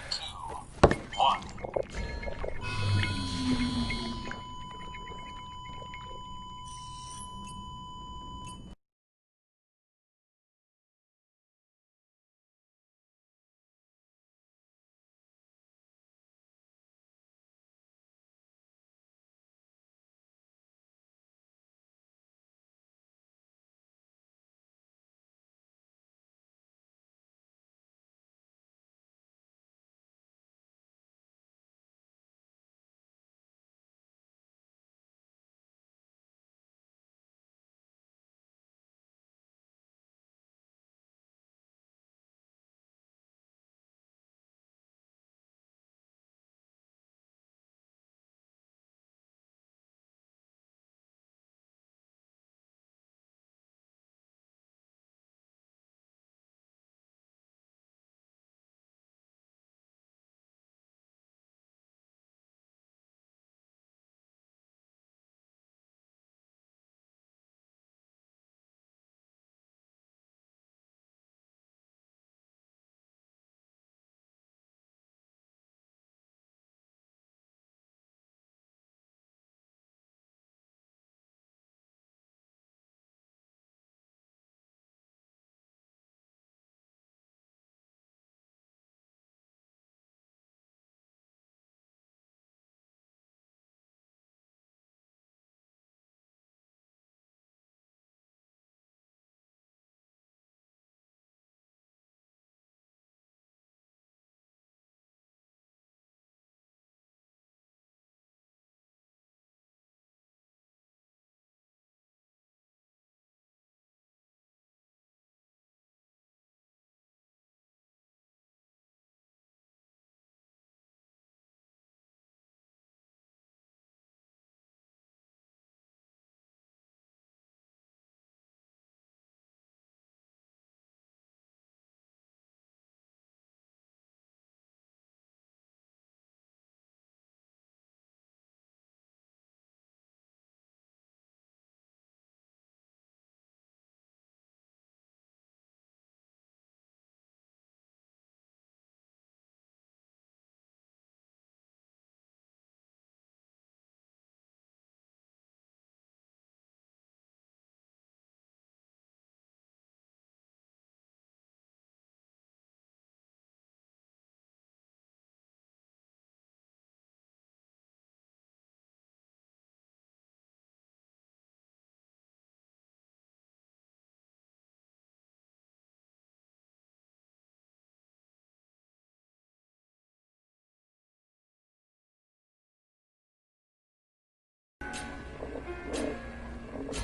2, 1.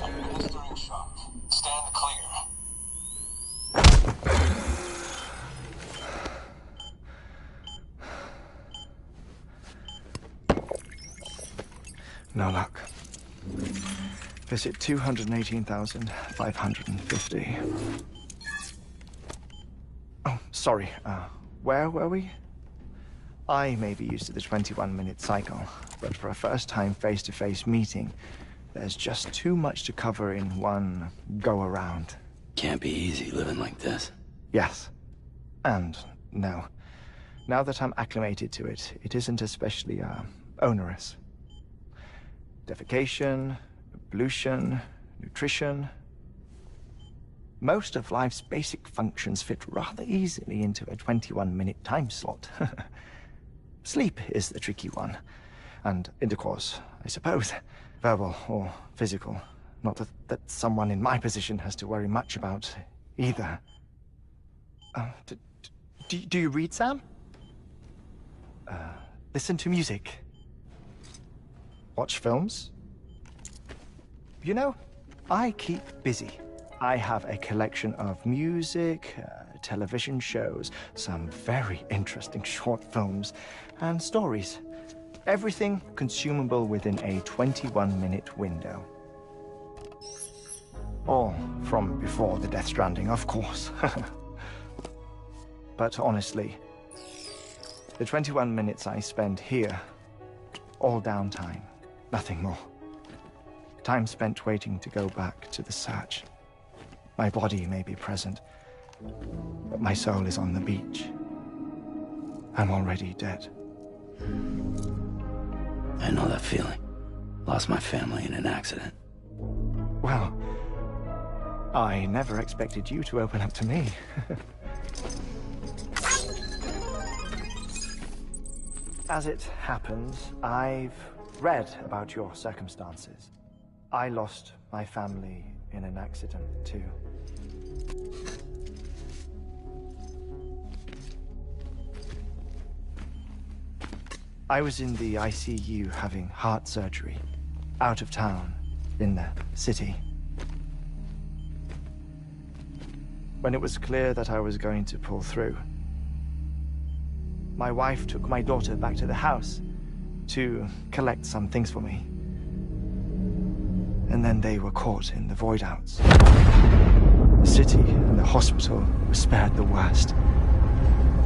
Administering shock. Stand clear. No luck. Visit 218,550. Oh, sorry. Where were we? I may be used to the 21-minute cycle, but for a first-time face-to-face meeting, there's just too much to cover in one go-around. Can't be easy living like this. Yes. And no. Now that I'm acclimated to it, it isn't especially, onerous. Defecation, pollution, nutrition. Most of life's basic functions fit rather easily into a 21-minute time slot. Sleep is the tricky one. And intercourse, I suppose. Verbal or physical. Not that someone in my position has to worry much about either. Do you read, Sam? Listen to music. Watch films? You know, I keep busy. I have a collection of music, television shows, some very interesting short films, and stories. Everything consumable within a 21-minute window. All from before the Death Stranding, of course. But honestly, the 21 minutes I spend here, all downtime, nothing more. Time spent waiting to go back to the search. My body may be present, but my soul is on the beach. I'm already dead. I know that feeling. Lost my family in an accident. Well, I never expected you to open up to me. As it happens, I've read about your circumstances. I lost my family in an accident, too. I was in the ICU having heart surgery, out of town, in the city. When it was clear that I was going to pull through, my wife took my daughter back to the house to collect some things for me. And then they were caught in the void-outs. The city and the hospital were spared the worst,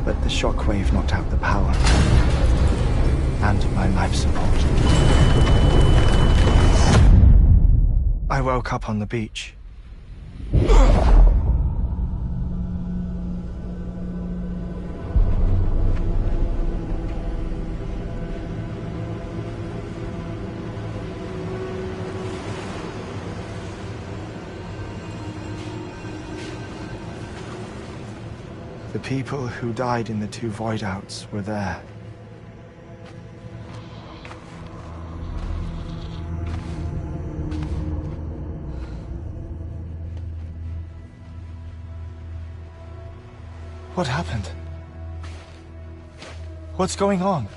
but the shockwave knocked out the power and my life support. I woke up on the beach. The people who died in the two void-outs were there. What happened? What's going on?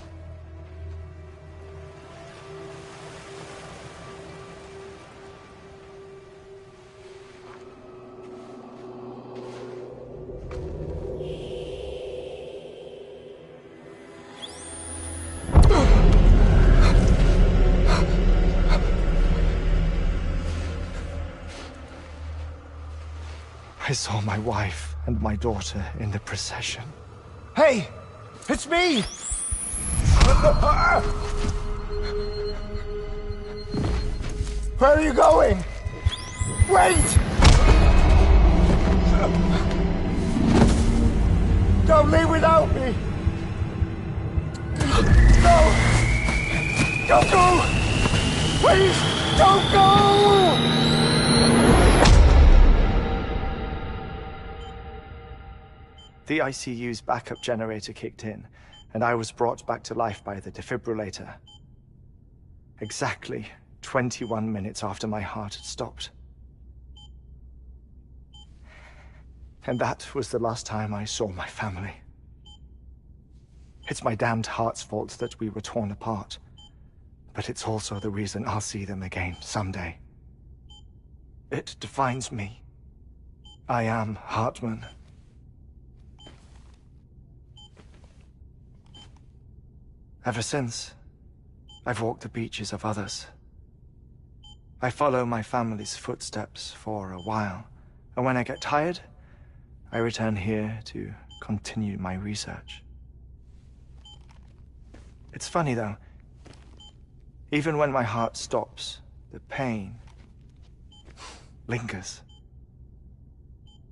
I saw my wife and my daughter in the procession. Hey! It's me! Where are you going? Wait! Don't leave without me! No! Don't go! Please, don't go! The ICU's backup generator kicked in, and I was brought back to life by the defibrillator. Exactly 21 minutes after my heart had stopped. And that was the last time I saw my family. It's my damned heart's fault that we were torn apart, but it's also the reason I'll see them again someday. It defines me. I am Hartman. Ever since, I've walked the beaches of others. I follow my family's footsteps for a while, and when I get tired, I return here to continue my research. It's funny, though. Even when my heart stops, the pain lingers.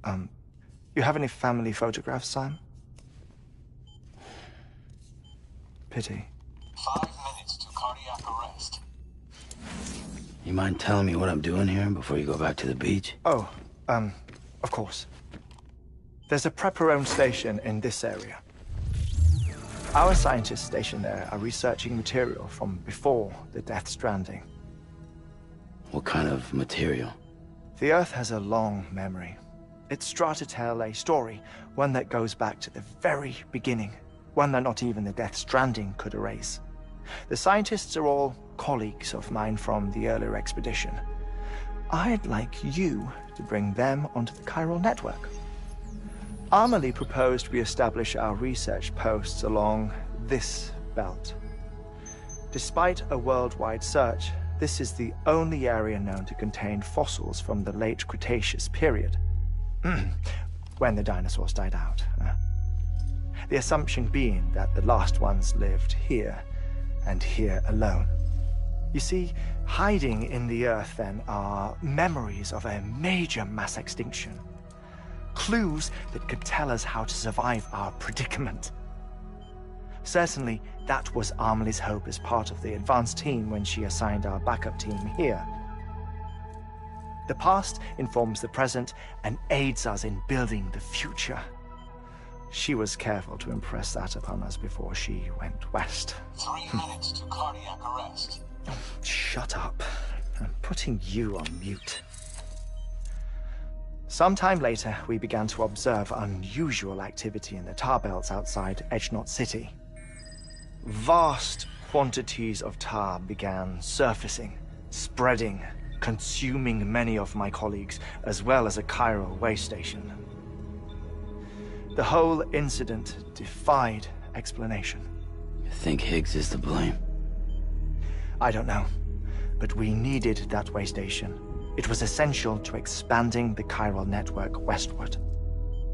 You have any family photographs, Sam? Pity. 5 minutes to cardiac arrest. You mind telling me what I'm doing here before you go back to the beach? Oh, of course. There's a Prepper-owned station in this area. Our scientists stationed there are researching material from before the Death Stranding. What kind of material? The Earth has a long memory. It's trying to tell a story, one that goes back to the very beginning, one that not even the Death Stranding could erase. The scientists are all colleagues of mine from the earlier expedition. I'd like you to bring them onto the chiral network. Amelie proposed we establish our research posts along this belt. Despite a worldwide search, this is the only area known to contain fossils from the late Cretaceous period, when the dinosaurs died out. The assumption being that the last ones lived here, and here alone. You see, hiding in the Earth, then, are memories of a major mass extinction. Clues that could tell us how to survive our predicament. Certainly, that was Amelie's hope as part of the advanced team when she assigned our backup team here. The past informs the present and aids us in building the future. She was careful to impress that upon us before she went west. 3 minutes to cardiac arrest. Oh, shut up. I'm putting you on mute. Sometime later, we began to observe unusual activity in the tar belts outside Edgenot City. Vast quantities of tar began surfacing, spreading, consuming many of my colleagues, as well as a chiral way station. The whole incident defied explanation. You think Higgs is to blame? I don't know, but we needed that way station. It was essential to expanding the chiral network westward.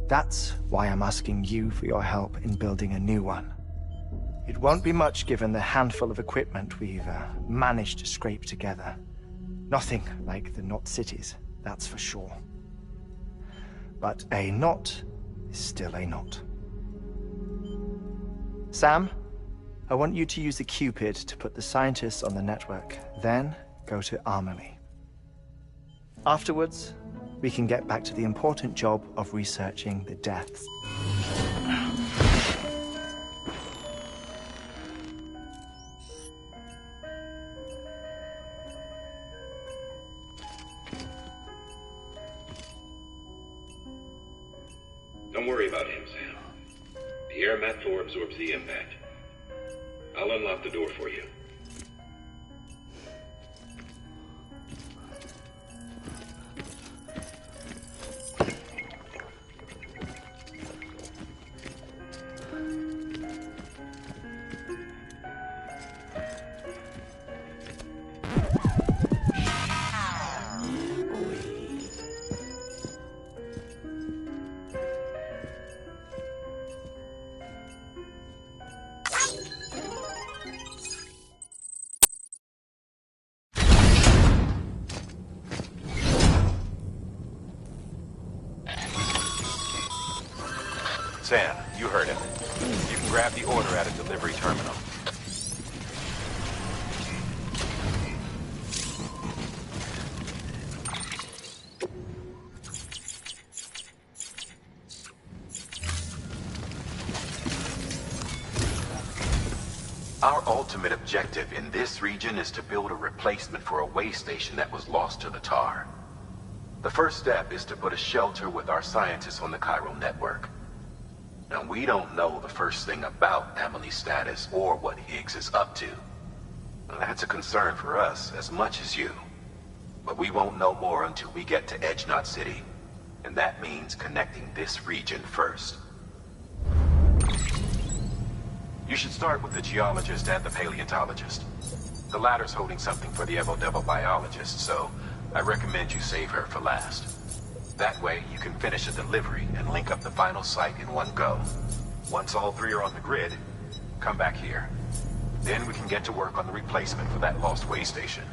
That's why I'm asking you for your help in building a new one. It won't be much given the handful of equipment we've managed to scrape together. Nothing like the knot cities, that's for sure. But a knot is still a knot. Sam, I want you to use the Cupid to put the scientists on the network, then go to Amelie. Afterwards, we can get back to the important job of researching the deaths. Don't worry about him, Sam. The air mat 4 absorbs the impact. I'll unlock the door for you. Sam, you heard him. You can grab the order at a delivery terminal. Our ultimate objective in this region is to build a replacement for a way station that was lost to the tar. The first step is to put a shelter with our scientists on the chiral network. Now, we don't know the first thing about Amelie's status or what Higgs is up to. Now, that's a concern for us as much as you. But we won't know more until we get to Edgenot City. And that means connecting this region first. You should start with the geologist and the paleontologist. The latter's holding something for the Evo-Devo biologist, so I recommend you save her for last. That way, you can finish a delivery and link up the final site in one go. Once all three are on the grid, come back here. Then we can get to work on the replacement for that lost way station.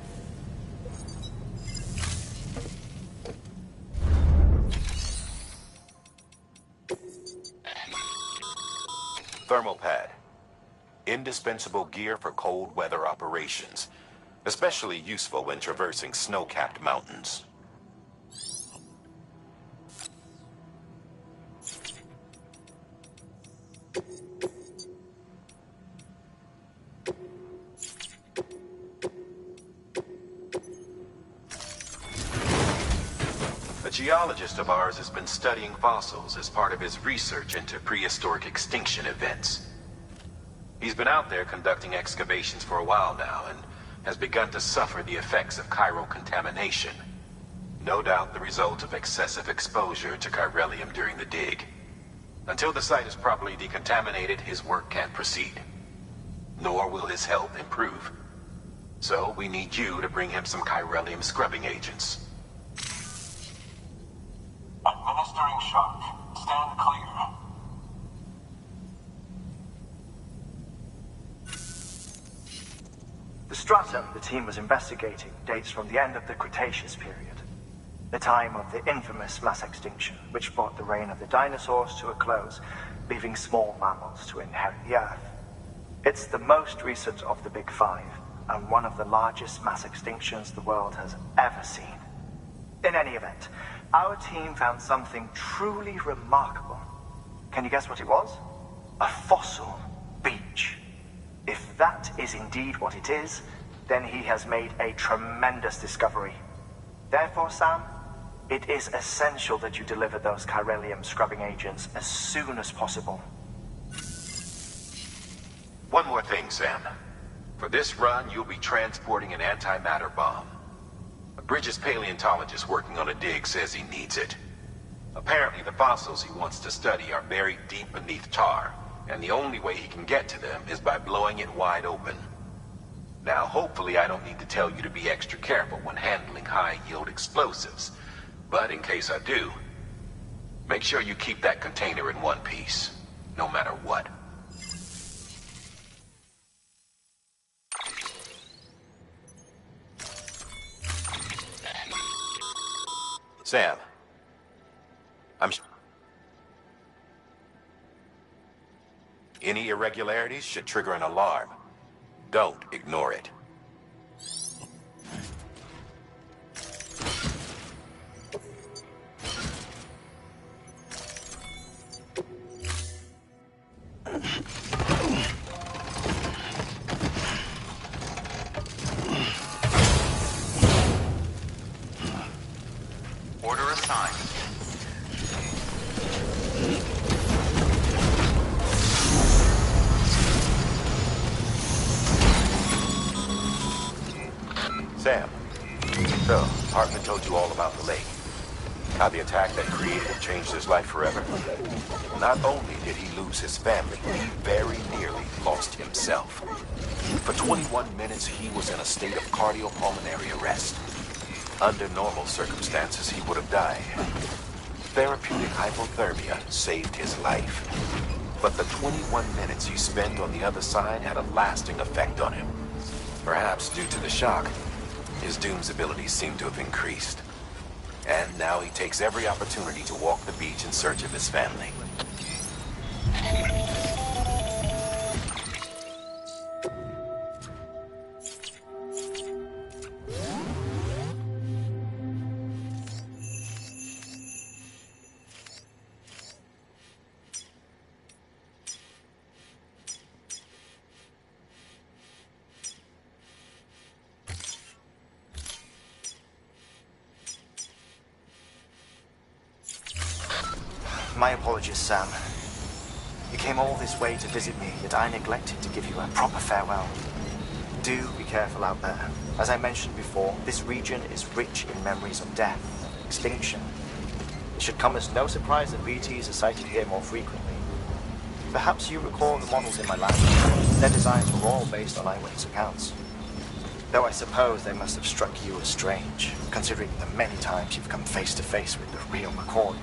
Thermal pad. Indispensable gear for cold weather operations. Especially useful when traversing snow-capped mountains. A geologist of ours has been studying fossils as part of his research into prehistoric extinction events. He's been out there conducting excavations for a while now and has begun to suffer the effects of chiral contamination. No doubt the result of excessive exposure to chiralium during the dig. Until the site is properly decontaminated, his work can't proceed. Nor will his health improve. So we need you to bring him some chiralium scrubbing agents. Administering shock. Stand clear. The stratum the team was investigating dates from the end of the Cretaceous period, the time of the infamous mass extinction, which brought the reign of the dinosaurs to a close, leaving small mammals to inherit the Earth. It's the most recent of the Big Five, and one of the largest mass extinctions the world has ever seen. In any event, our team found something truly remarkable. Can you guess what it was? A fossil beach. If that is indeed what it is, then he has made a tremendous discovery. Therefore, Sam, it is essential that you deliver those chiralium scrubbing agents as soon as possible. One more thing, Sam. For this run, you'll be transporting an antimatter bomb. A Bridges paleontologist working on a dig says he needs it. Apparently, the fossils he wants to study are buried deep beneath tar, and the only way he can get to them is by blowing it wide open. Now, hopefully I don't need to tell you to be extra careful when handling high-yield explosives. But in case I do, make sure you keep that container in one piece, no matter what. Sam, any irregularities should trigger an alarm. Don't ignore it. Order assigned. Sam, so, Hartman told you all about the lake. How the attack that created it changed his life forever. Not only did he lose his family, he very nearly lost himself. For 21 minutes, he was in a state of cardiopulmonary arrest. Under normal circumstances, he would have died. Therapeutic hypothermia saved his life. But the 21 minutes he spent on the other side had a lasting effect on him. Perhaps due to the shock, his Doom's abilities seem to have increased. And now he takes every opportunity to walk the beach in search of his family. My apologies, Sam. You came all this way to visit me, yet I neglected to give you a proper farewell. Do be careful out there. As I mentioned before, this region is rich in memories of death and extinction. It should come as no surprise that BTs are sighted here more frequently. Perhaps you recall the models in my lab. Their designs were all based on eyewitness accounts. Though I suppose they must have struck you as strange, considering the many times you've come face to face with the real McCoy.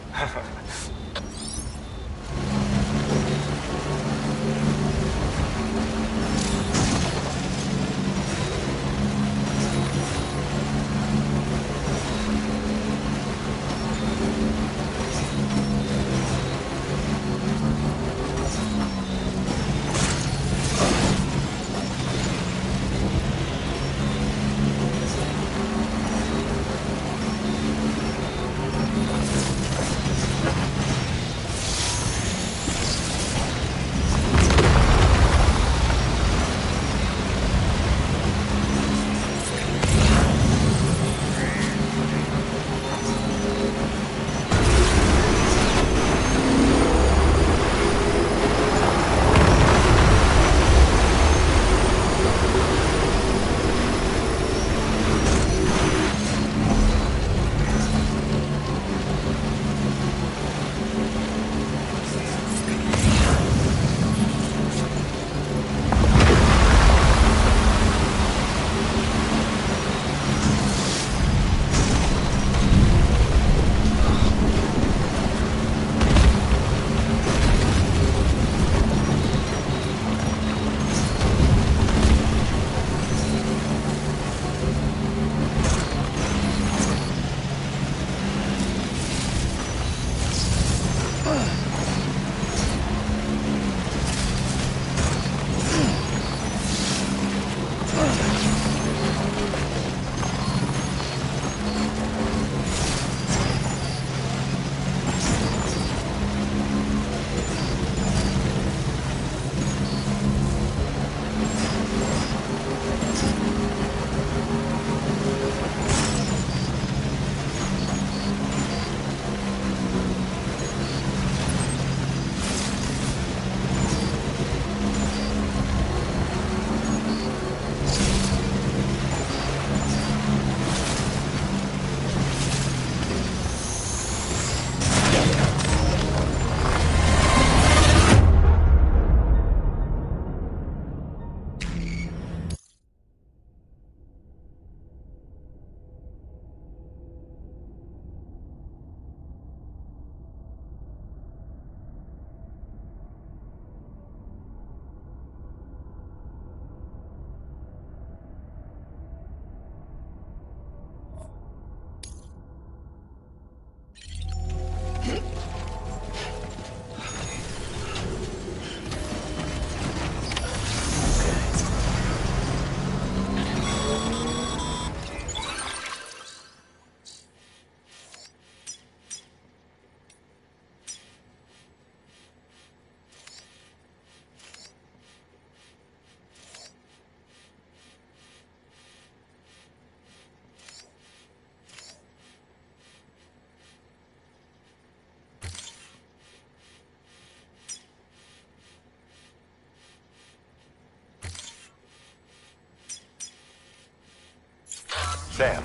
Sam,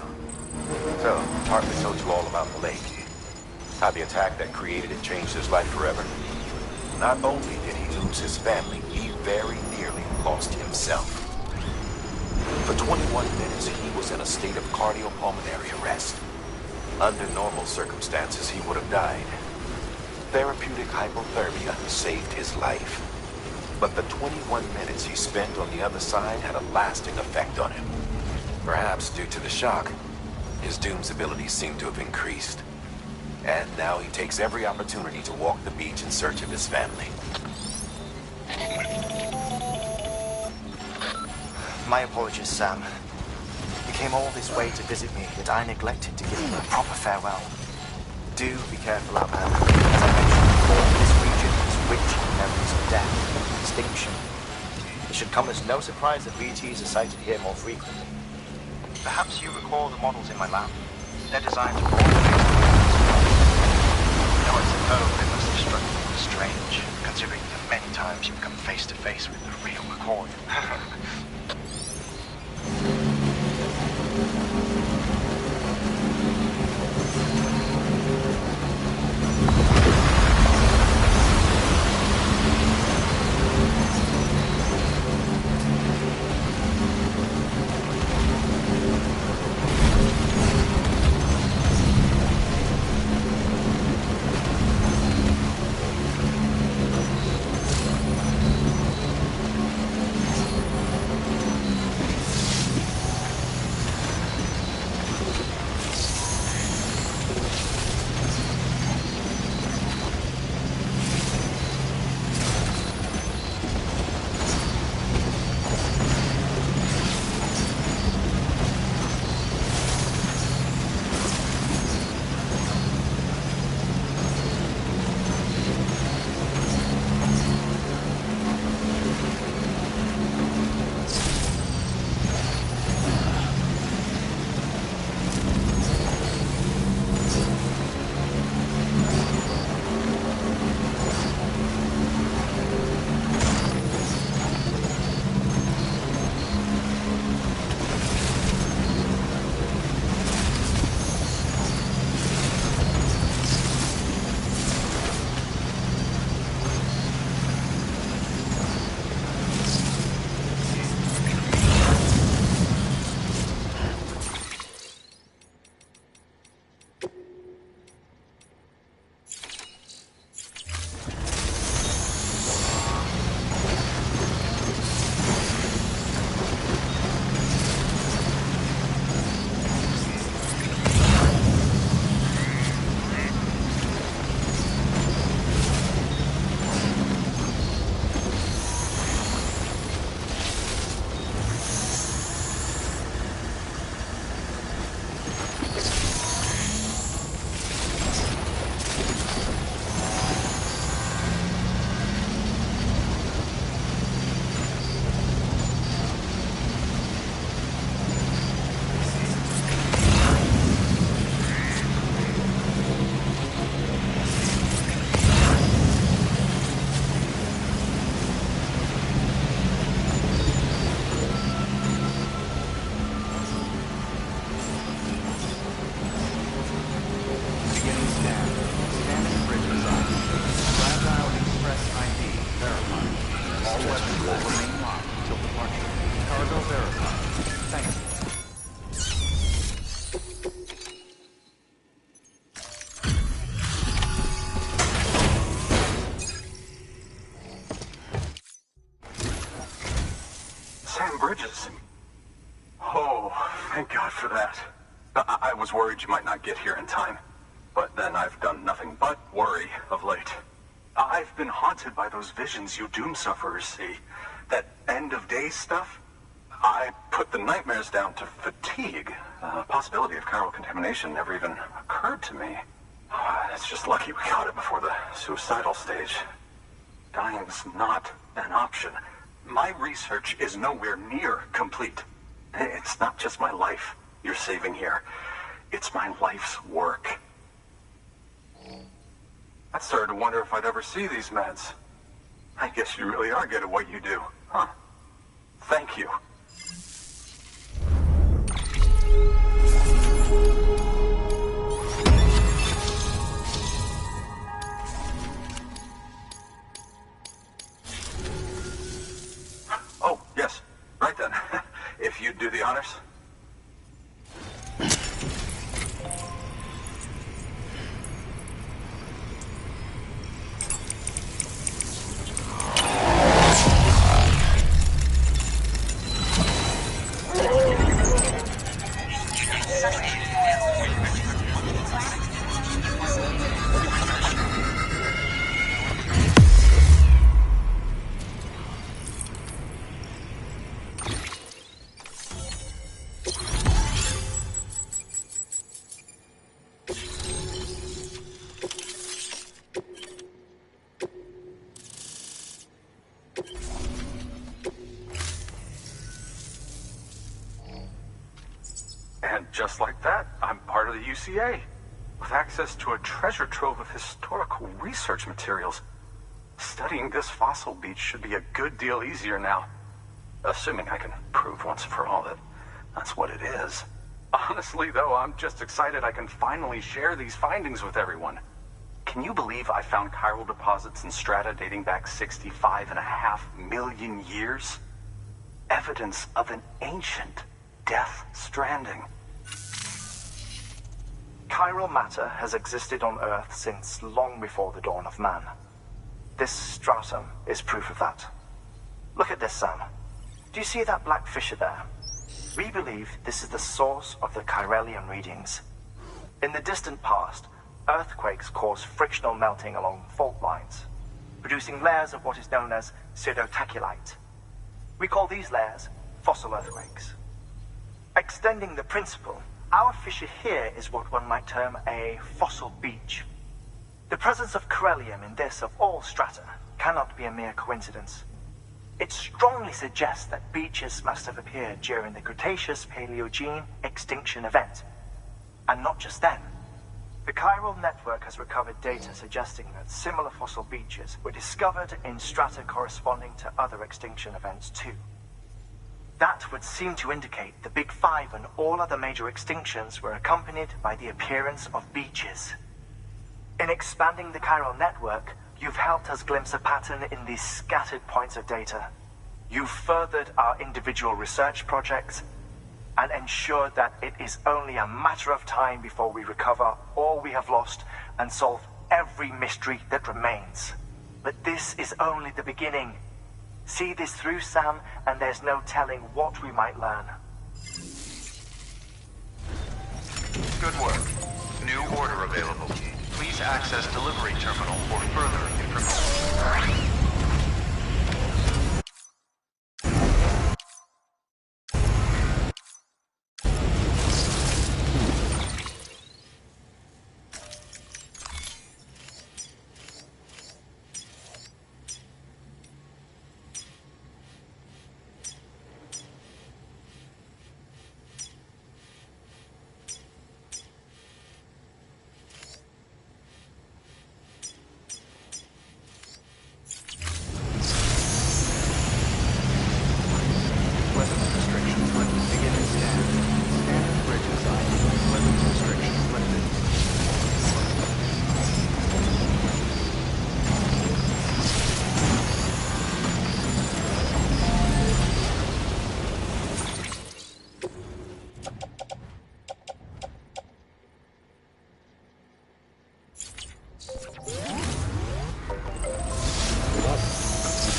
so Hartley told you all about the lake. How the attack that created it changed his life forever. Not only did he lose his family, he very nearly lost himself. For 21 minutes, he was in a state of cardiopulmonary arrest. Under normal circumstances, he would have died. Therapeutic hypothermia saved his life. But the 21 minutes he spent on the other side had a lasting effect on him. Perhaps due to the shock, his Doom's abilities seem to have increased. And now he takes every opportunity to walk the beach in search of his family. My apologies, Sam. You came all this way to visit me, yet I neglected to give you a proper farewell. Do be careful out there. As I mentioned before, this region is rich in memories of death and extinction. It should come as no surprise that VTs are sighted here more frequently. Perhaps you recall the models in my lab? They're designed to broaden Now I suppose they must have struck you as strange, considering that many times you've come face to face with the real McCoy. I was worried you might not get here in time, but then I've done nothing but worry of late. I've been haunted by those visions you Doom sufferers see. That end-of-day stuff. I put the nightmares down to fatigue. The possibility of chiral contamination never even occurred to me. It's just lucky we caught it before the suicidal stage. Dying's not an option. My research is nowhere near complete. It's not just my life you're saving here. It's my life's work. I started to wonder if I'd ever see these meds. I guess you really are good at what you do, huh? Thank you. UCA, with access to a treasure trove of historical research materials. Studying this fossil beach should be a good deal easier now. Assuming I can prove once for all that that's what it is. Honestly, though, I'm just excited I can finally share these findings with everyone. Can you believe I found chiral deposits in strata dating back 65.5 million years? Evidence of an ancient death stranding. Chiral matter has existed on Earth since long before the dawn of man. This stratum is proof of that. Look at this, Sam. Do you see that black fissure there? We believe this is the source of the chiralium readings. In the distant past, earthquakes caused frictional melting along fault lines, producing layers of what is known as pseudotachylite. We call these layers fossil earthquakes. Extending the principle, our fissure here is what one might term a fossil beach. The presence of chiralium in this of all strata cannot be a mere coincidence. It strongly suggests that beaches must have appeared during the Cretaceous-Paleogene extinction event. And not just then. The chiral network has recovered data suggesting that similar fossil beaches were discovered in strata corresponding to other extinction events too. That would seem to indicate the Big Five and all other major extinctions were accompanied by the appearance of beaches. In expanding the chiral network, you've helped us glimpse a pattern in these scattered points of data. You've furthered our individual research projects and ensured that it is only a matter of time before we recover all we have lost and solve every mystery that remains. But this is only the beginning. See this through, Sam, and there's no telling what we might learn. Good work. New order available. Please access delivery terminal for further information.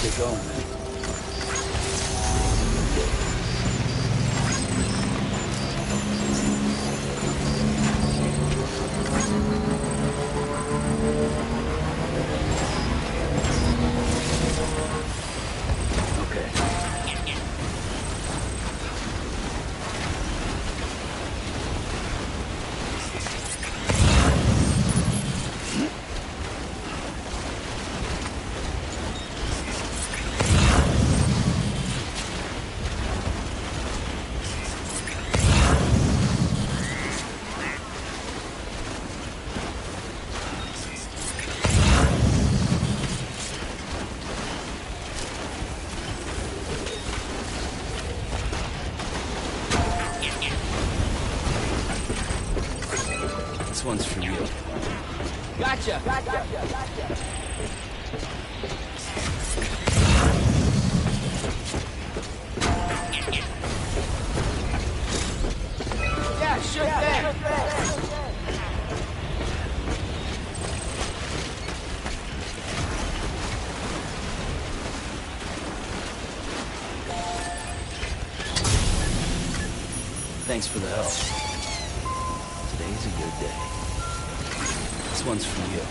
Get going, man. This one's for you. Gotcha! Yeah, sure thing! Thanks for the help. Today's a good day. This one's for you.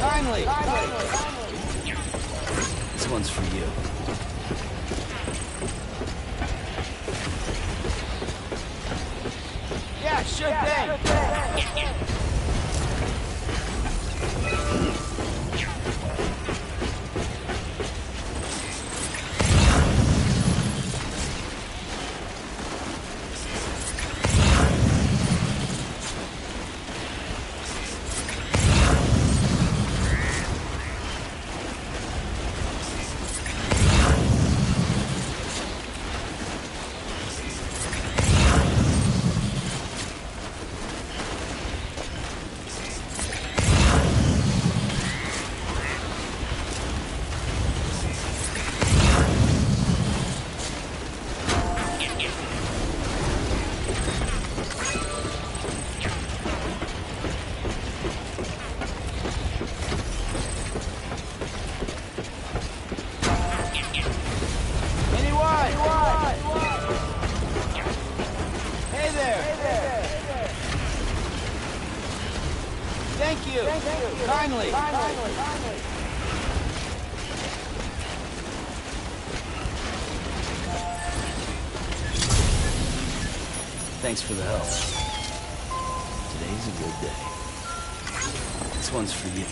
Kindly. This one's for you. Yeah, sure thing. Thank you. Kindly. Thanks for the help. Today's a good day. This one's for you.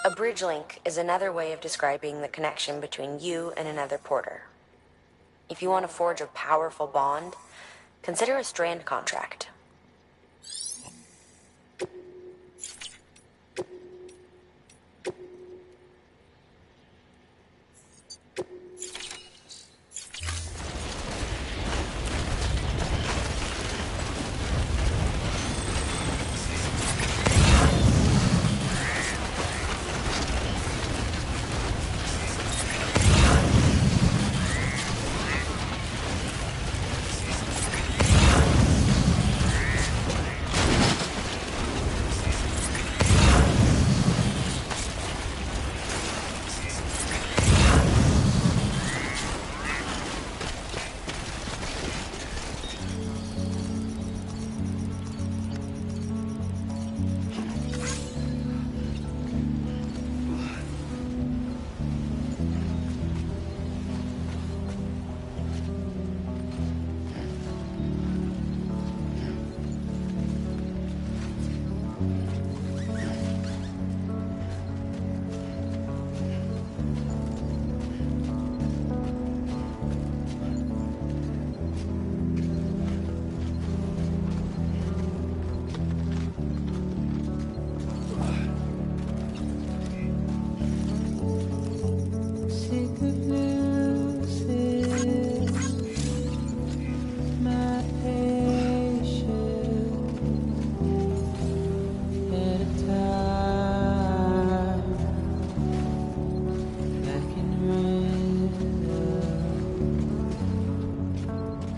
A bridge link is another way of describing the connection between you and another porter. If you want to forge a powerful bond, consider a strand contract.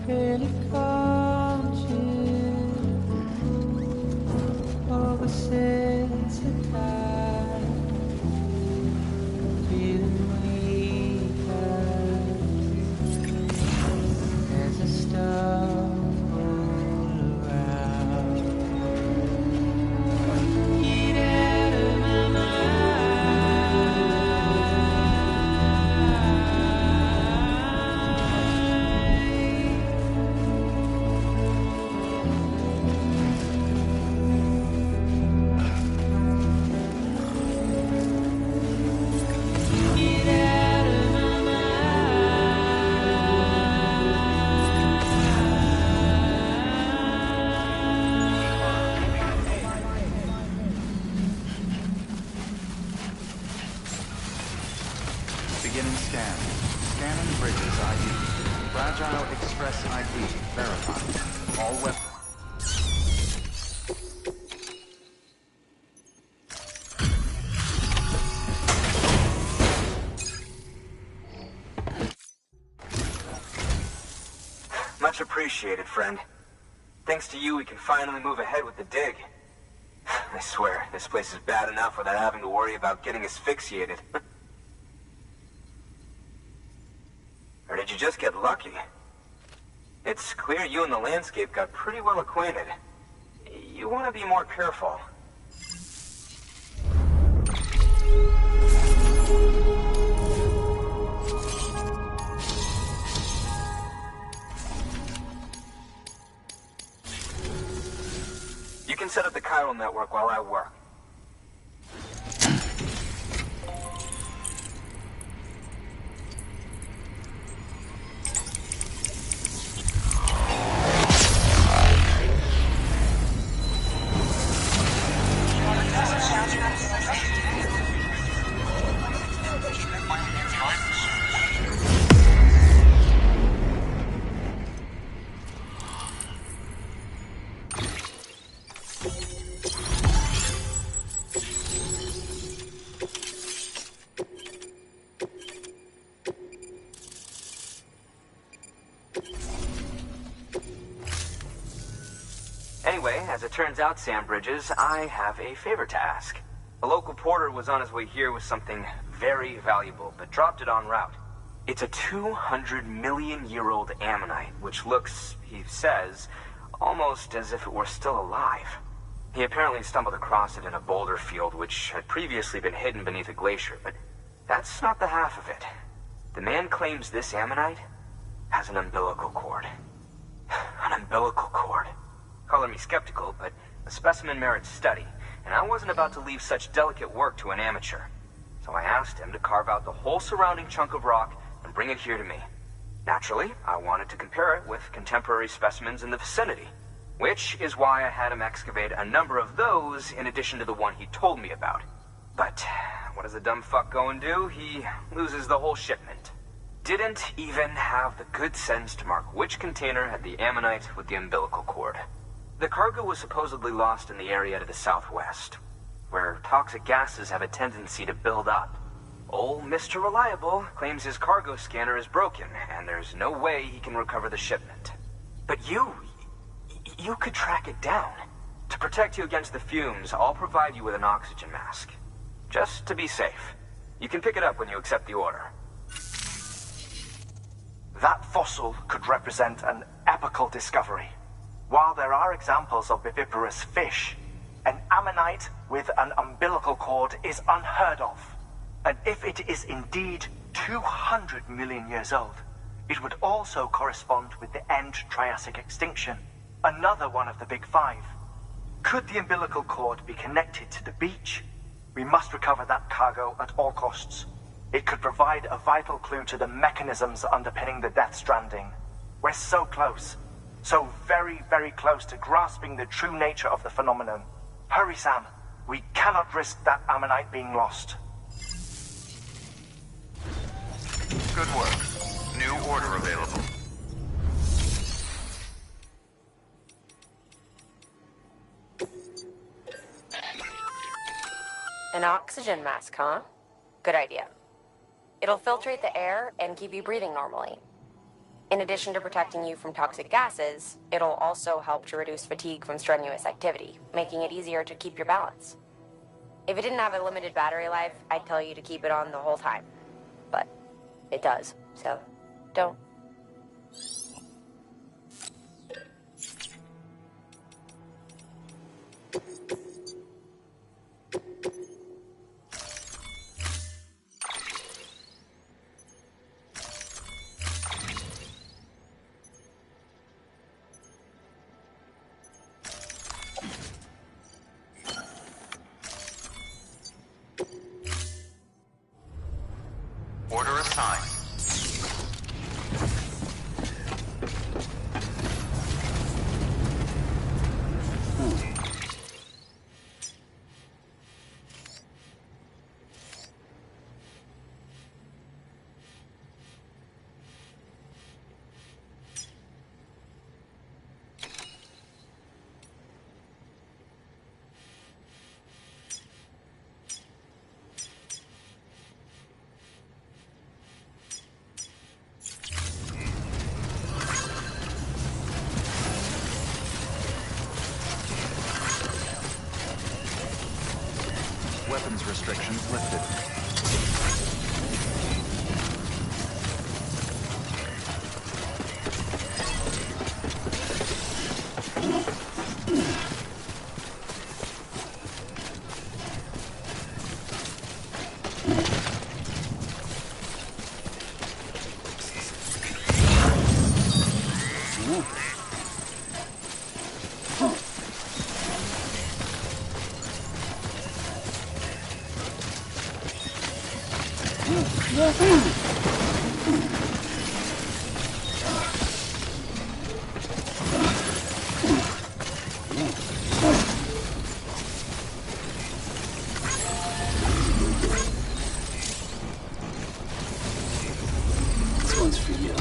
really conscious, oversensitized, feeling weaker. There's a storm all around. Get out of my mind. Beginning scan. Scanning Bridges ID. Fragile Express ID verified. All weapons. Much appreciated, friend. Thanks to you, we can finally move ahead with the dig. I swear, this place is bad enough without having to worry about getting asphyxiated. Or did you just get lucky? It's clear you and the landscape got pretty well acquainted. You want to be more careful. You can set up the chiral network while I work. Anyway, as it turns out, Sam Bridges, I have a favor to ask. A local porter was on his way here with something very valuable, but dropped it en route. It's a 200-million-year-old ammonite, which looks, he says, almost as if it were still alive. He apparently stumbled across it in a boulder field, which had previously been hidden beneath a glacier, but that's not the half of it. The man claims this ammonite has an umbilical cord. An umbilical cord. Color me skeptical, but the specimen merits study, and I wasn't about to leave such delicate work to an amateur. So I asked him to carve out the whole surrounding chunk of rock and bring it here to me. Naturally, I wanted to compare it with contemporary specimens in the vicinity, which is why I had him excavate a number of those in addition to the one he told me about. But what does the dumb fuck go and do? He loses the whole shipment. Didn't even have the good sense to mark which container had the ammonite with the umbilical cord. The cargo was supposedly lost in the area to the southwest, where toxic gases have a tendency to build up. Old Mr. Reliable claims his cargo scanner is broken, and there's no way he can recover the shipment. But you could track it down. To protect you against the fumes, I'll provide you with an oxygen mask. Just to be safe. You can pick it up when you accept the order. That fossil could represent an epochal discovery. While there are examples of viviparous fish, an ammonite with an umbilical cord is unheard of. And if it is indeed 200 million years old, it would also correspond with the end Triassic extinction, another one of the big five. Could the umbilical cord be connected to the beach? We must recover that cargo at all costs. It could provide a vital clue to the mechanisms underpinning the Death Stranding. We're so close. So very, very close to grasping the true nature of the phenomenon. Hurry, Sam. We cannot risk that ammonite being lost. Good work. New order available. An oxygen mask, huh? Good idea. It'll filtrate the air and keep you breathing normally. In addition to protecting you from toxic gases, it'll also help to reduce fatigue from strenuous activity, making it easier to keep your balance. If it didn't have a limited battery life, I'd tell you to keep it on the whole time. But it does, so don't. Order assigned. Weapons restrictions lifted. This one's for you.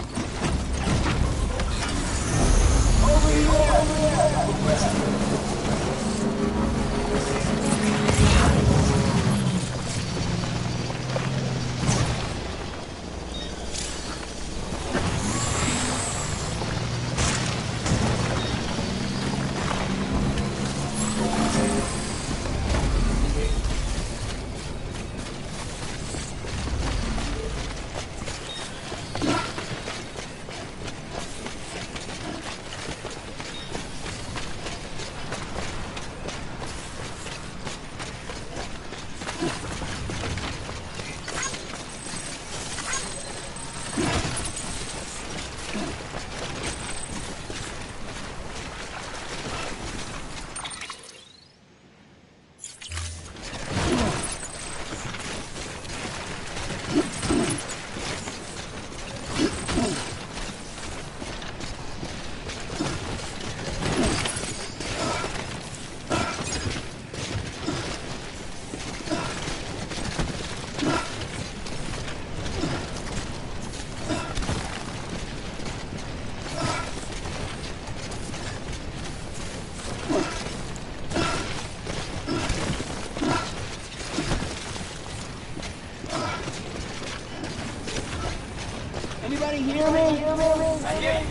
Anybody hear me? I hear you.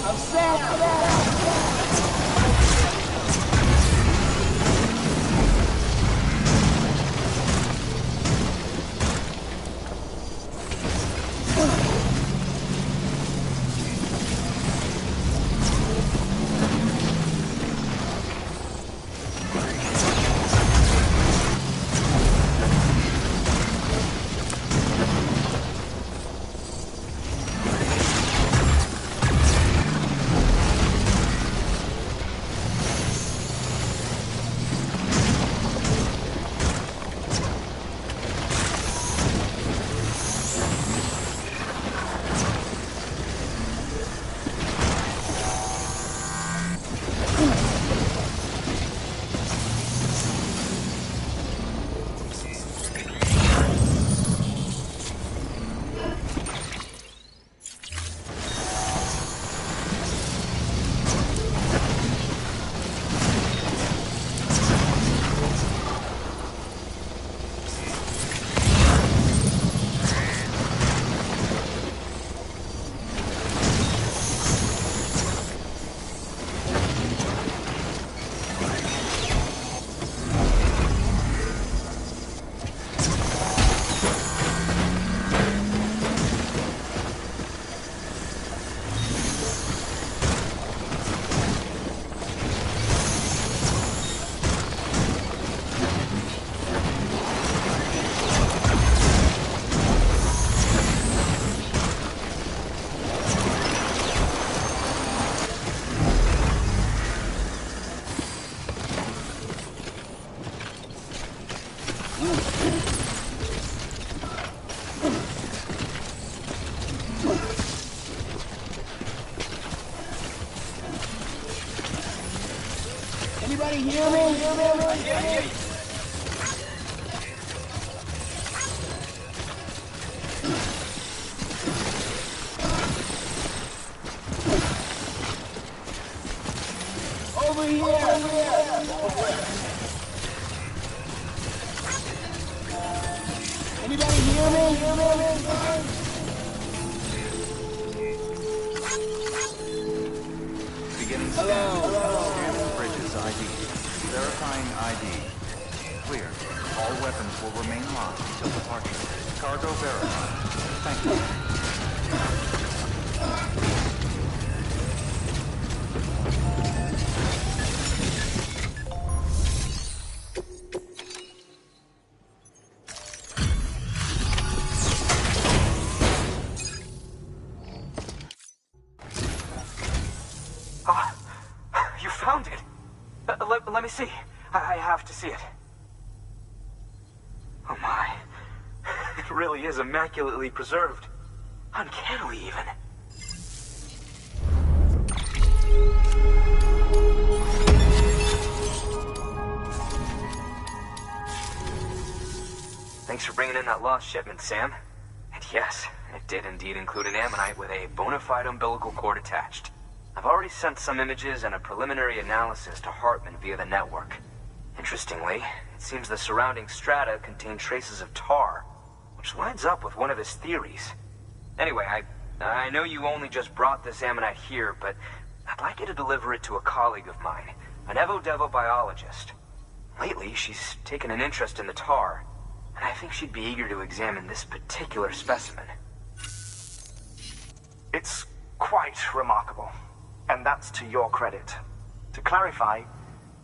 I'm set. Anybody hear me? I hear you. Over here! Anybody hear me? Beginning scan. Scanning bridges ID. Verifying ID. Clear. All weapons will remain locked until departure. Cargo verified. Thank you. You found it. Let me see. I have to see it. Oh my. It really is immaculately preserved. Uncannily, even. Thanks for bringing in that lost shipment, Sam. And yes, it did indeed include an ammonite with a bona fide umbilical cord attached. I've already sent some images and a preliminary analysis to Hartman via the network. Interestingly, it seems the surrounding strata contain traces of tar, which lines up with one of his theories. Anyway, I know you only just brought this ammonite here, but I'd like you to deliver it to a colleague of mine, an Evo-Devo biologist. Lately, she's taken an interest in the tar, and I think she'd be eager to examine this particular specimen. It's quite remarkable, and that's to your credit. To clarify,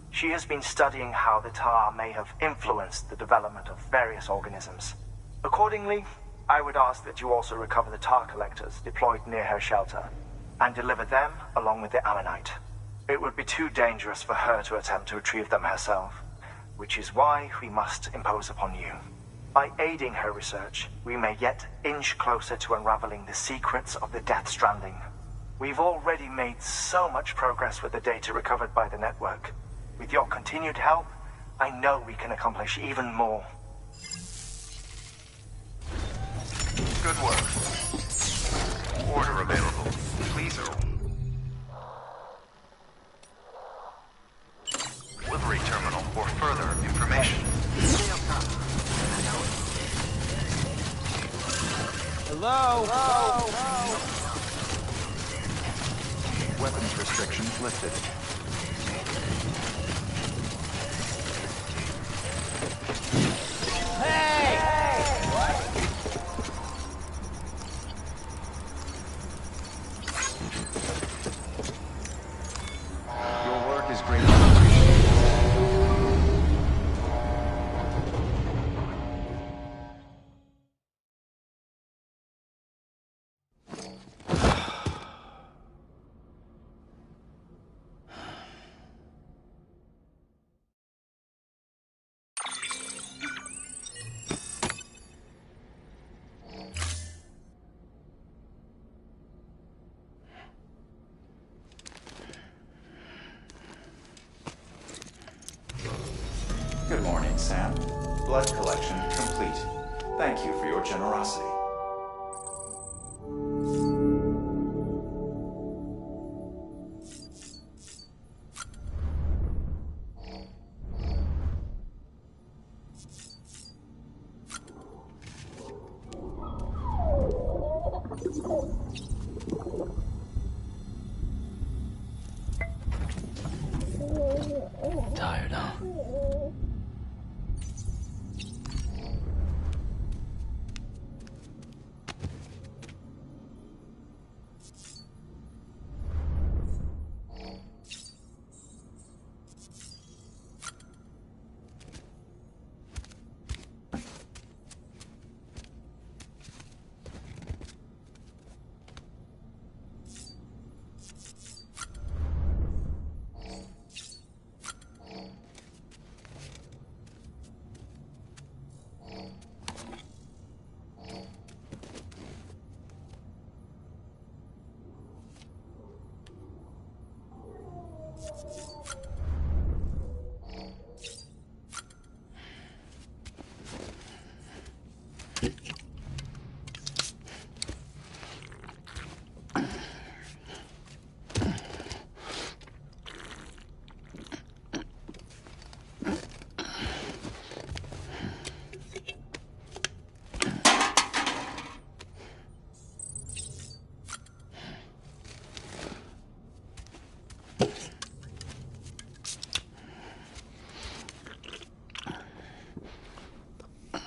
she has been studying how the tar may have influenced the development of various organisms. Accordingly, I would ask that you also recover the tar collectors deployed near her shelter, and deliver them along with the ammonite. It would be too dangerous for her to attempt to retrieve them herself, which is why we must impose upon you. By aiding her research, we may yet inch closer to unraveling the secrets of the Death Stranding. We've already made so much progress with the data recovered by the network. With your continued help, I know we can accomplish even more. Good work. Order available. Please delivery terminal for further information. Hello? Weapons restrictions lifted. Hey! Your work is greatly appreciated. Good morning, Sam. Blood collection complete. Thank you for your generosity. Tired, huh?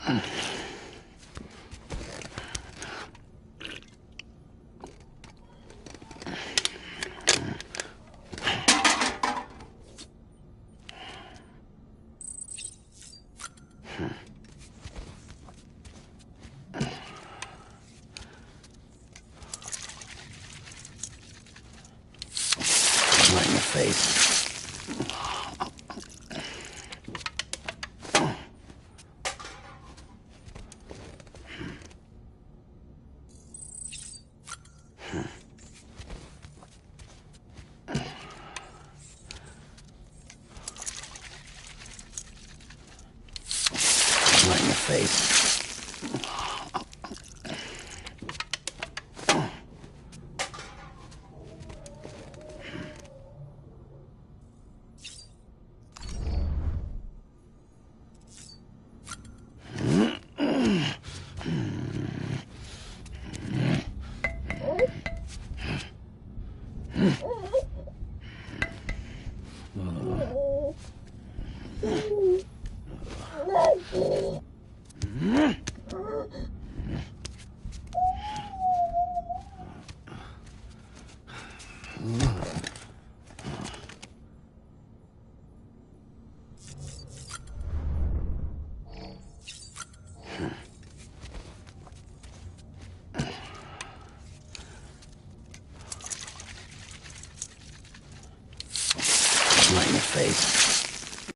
Right in the face. Right in the face.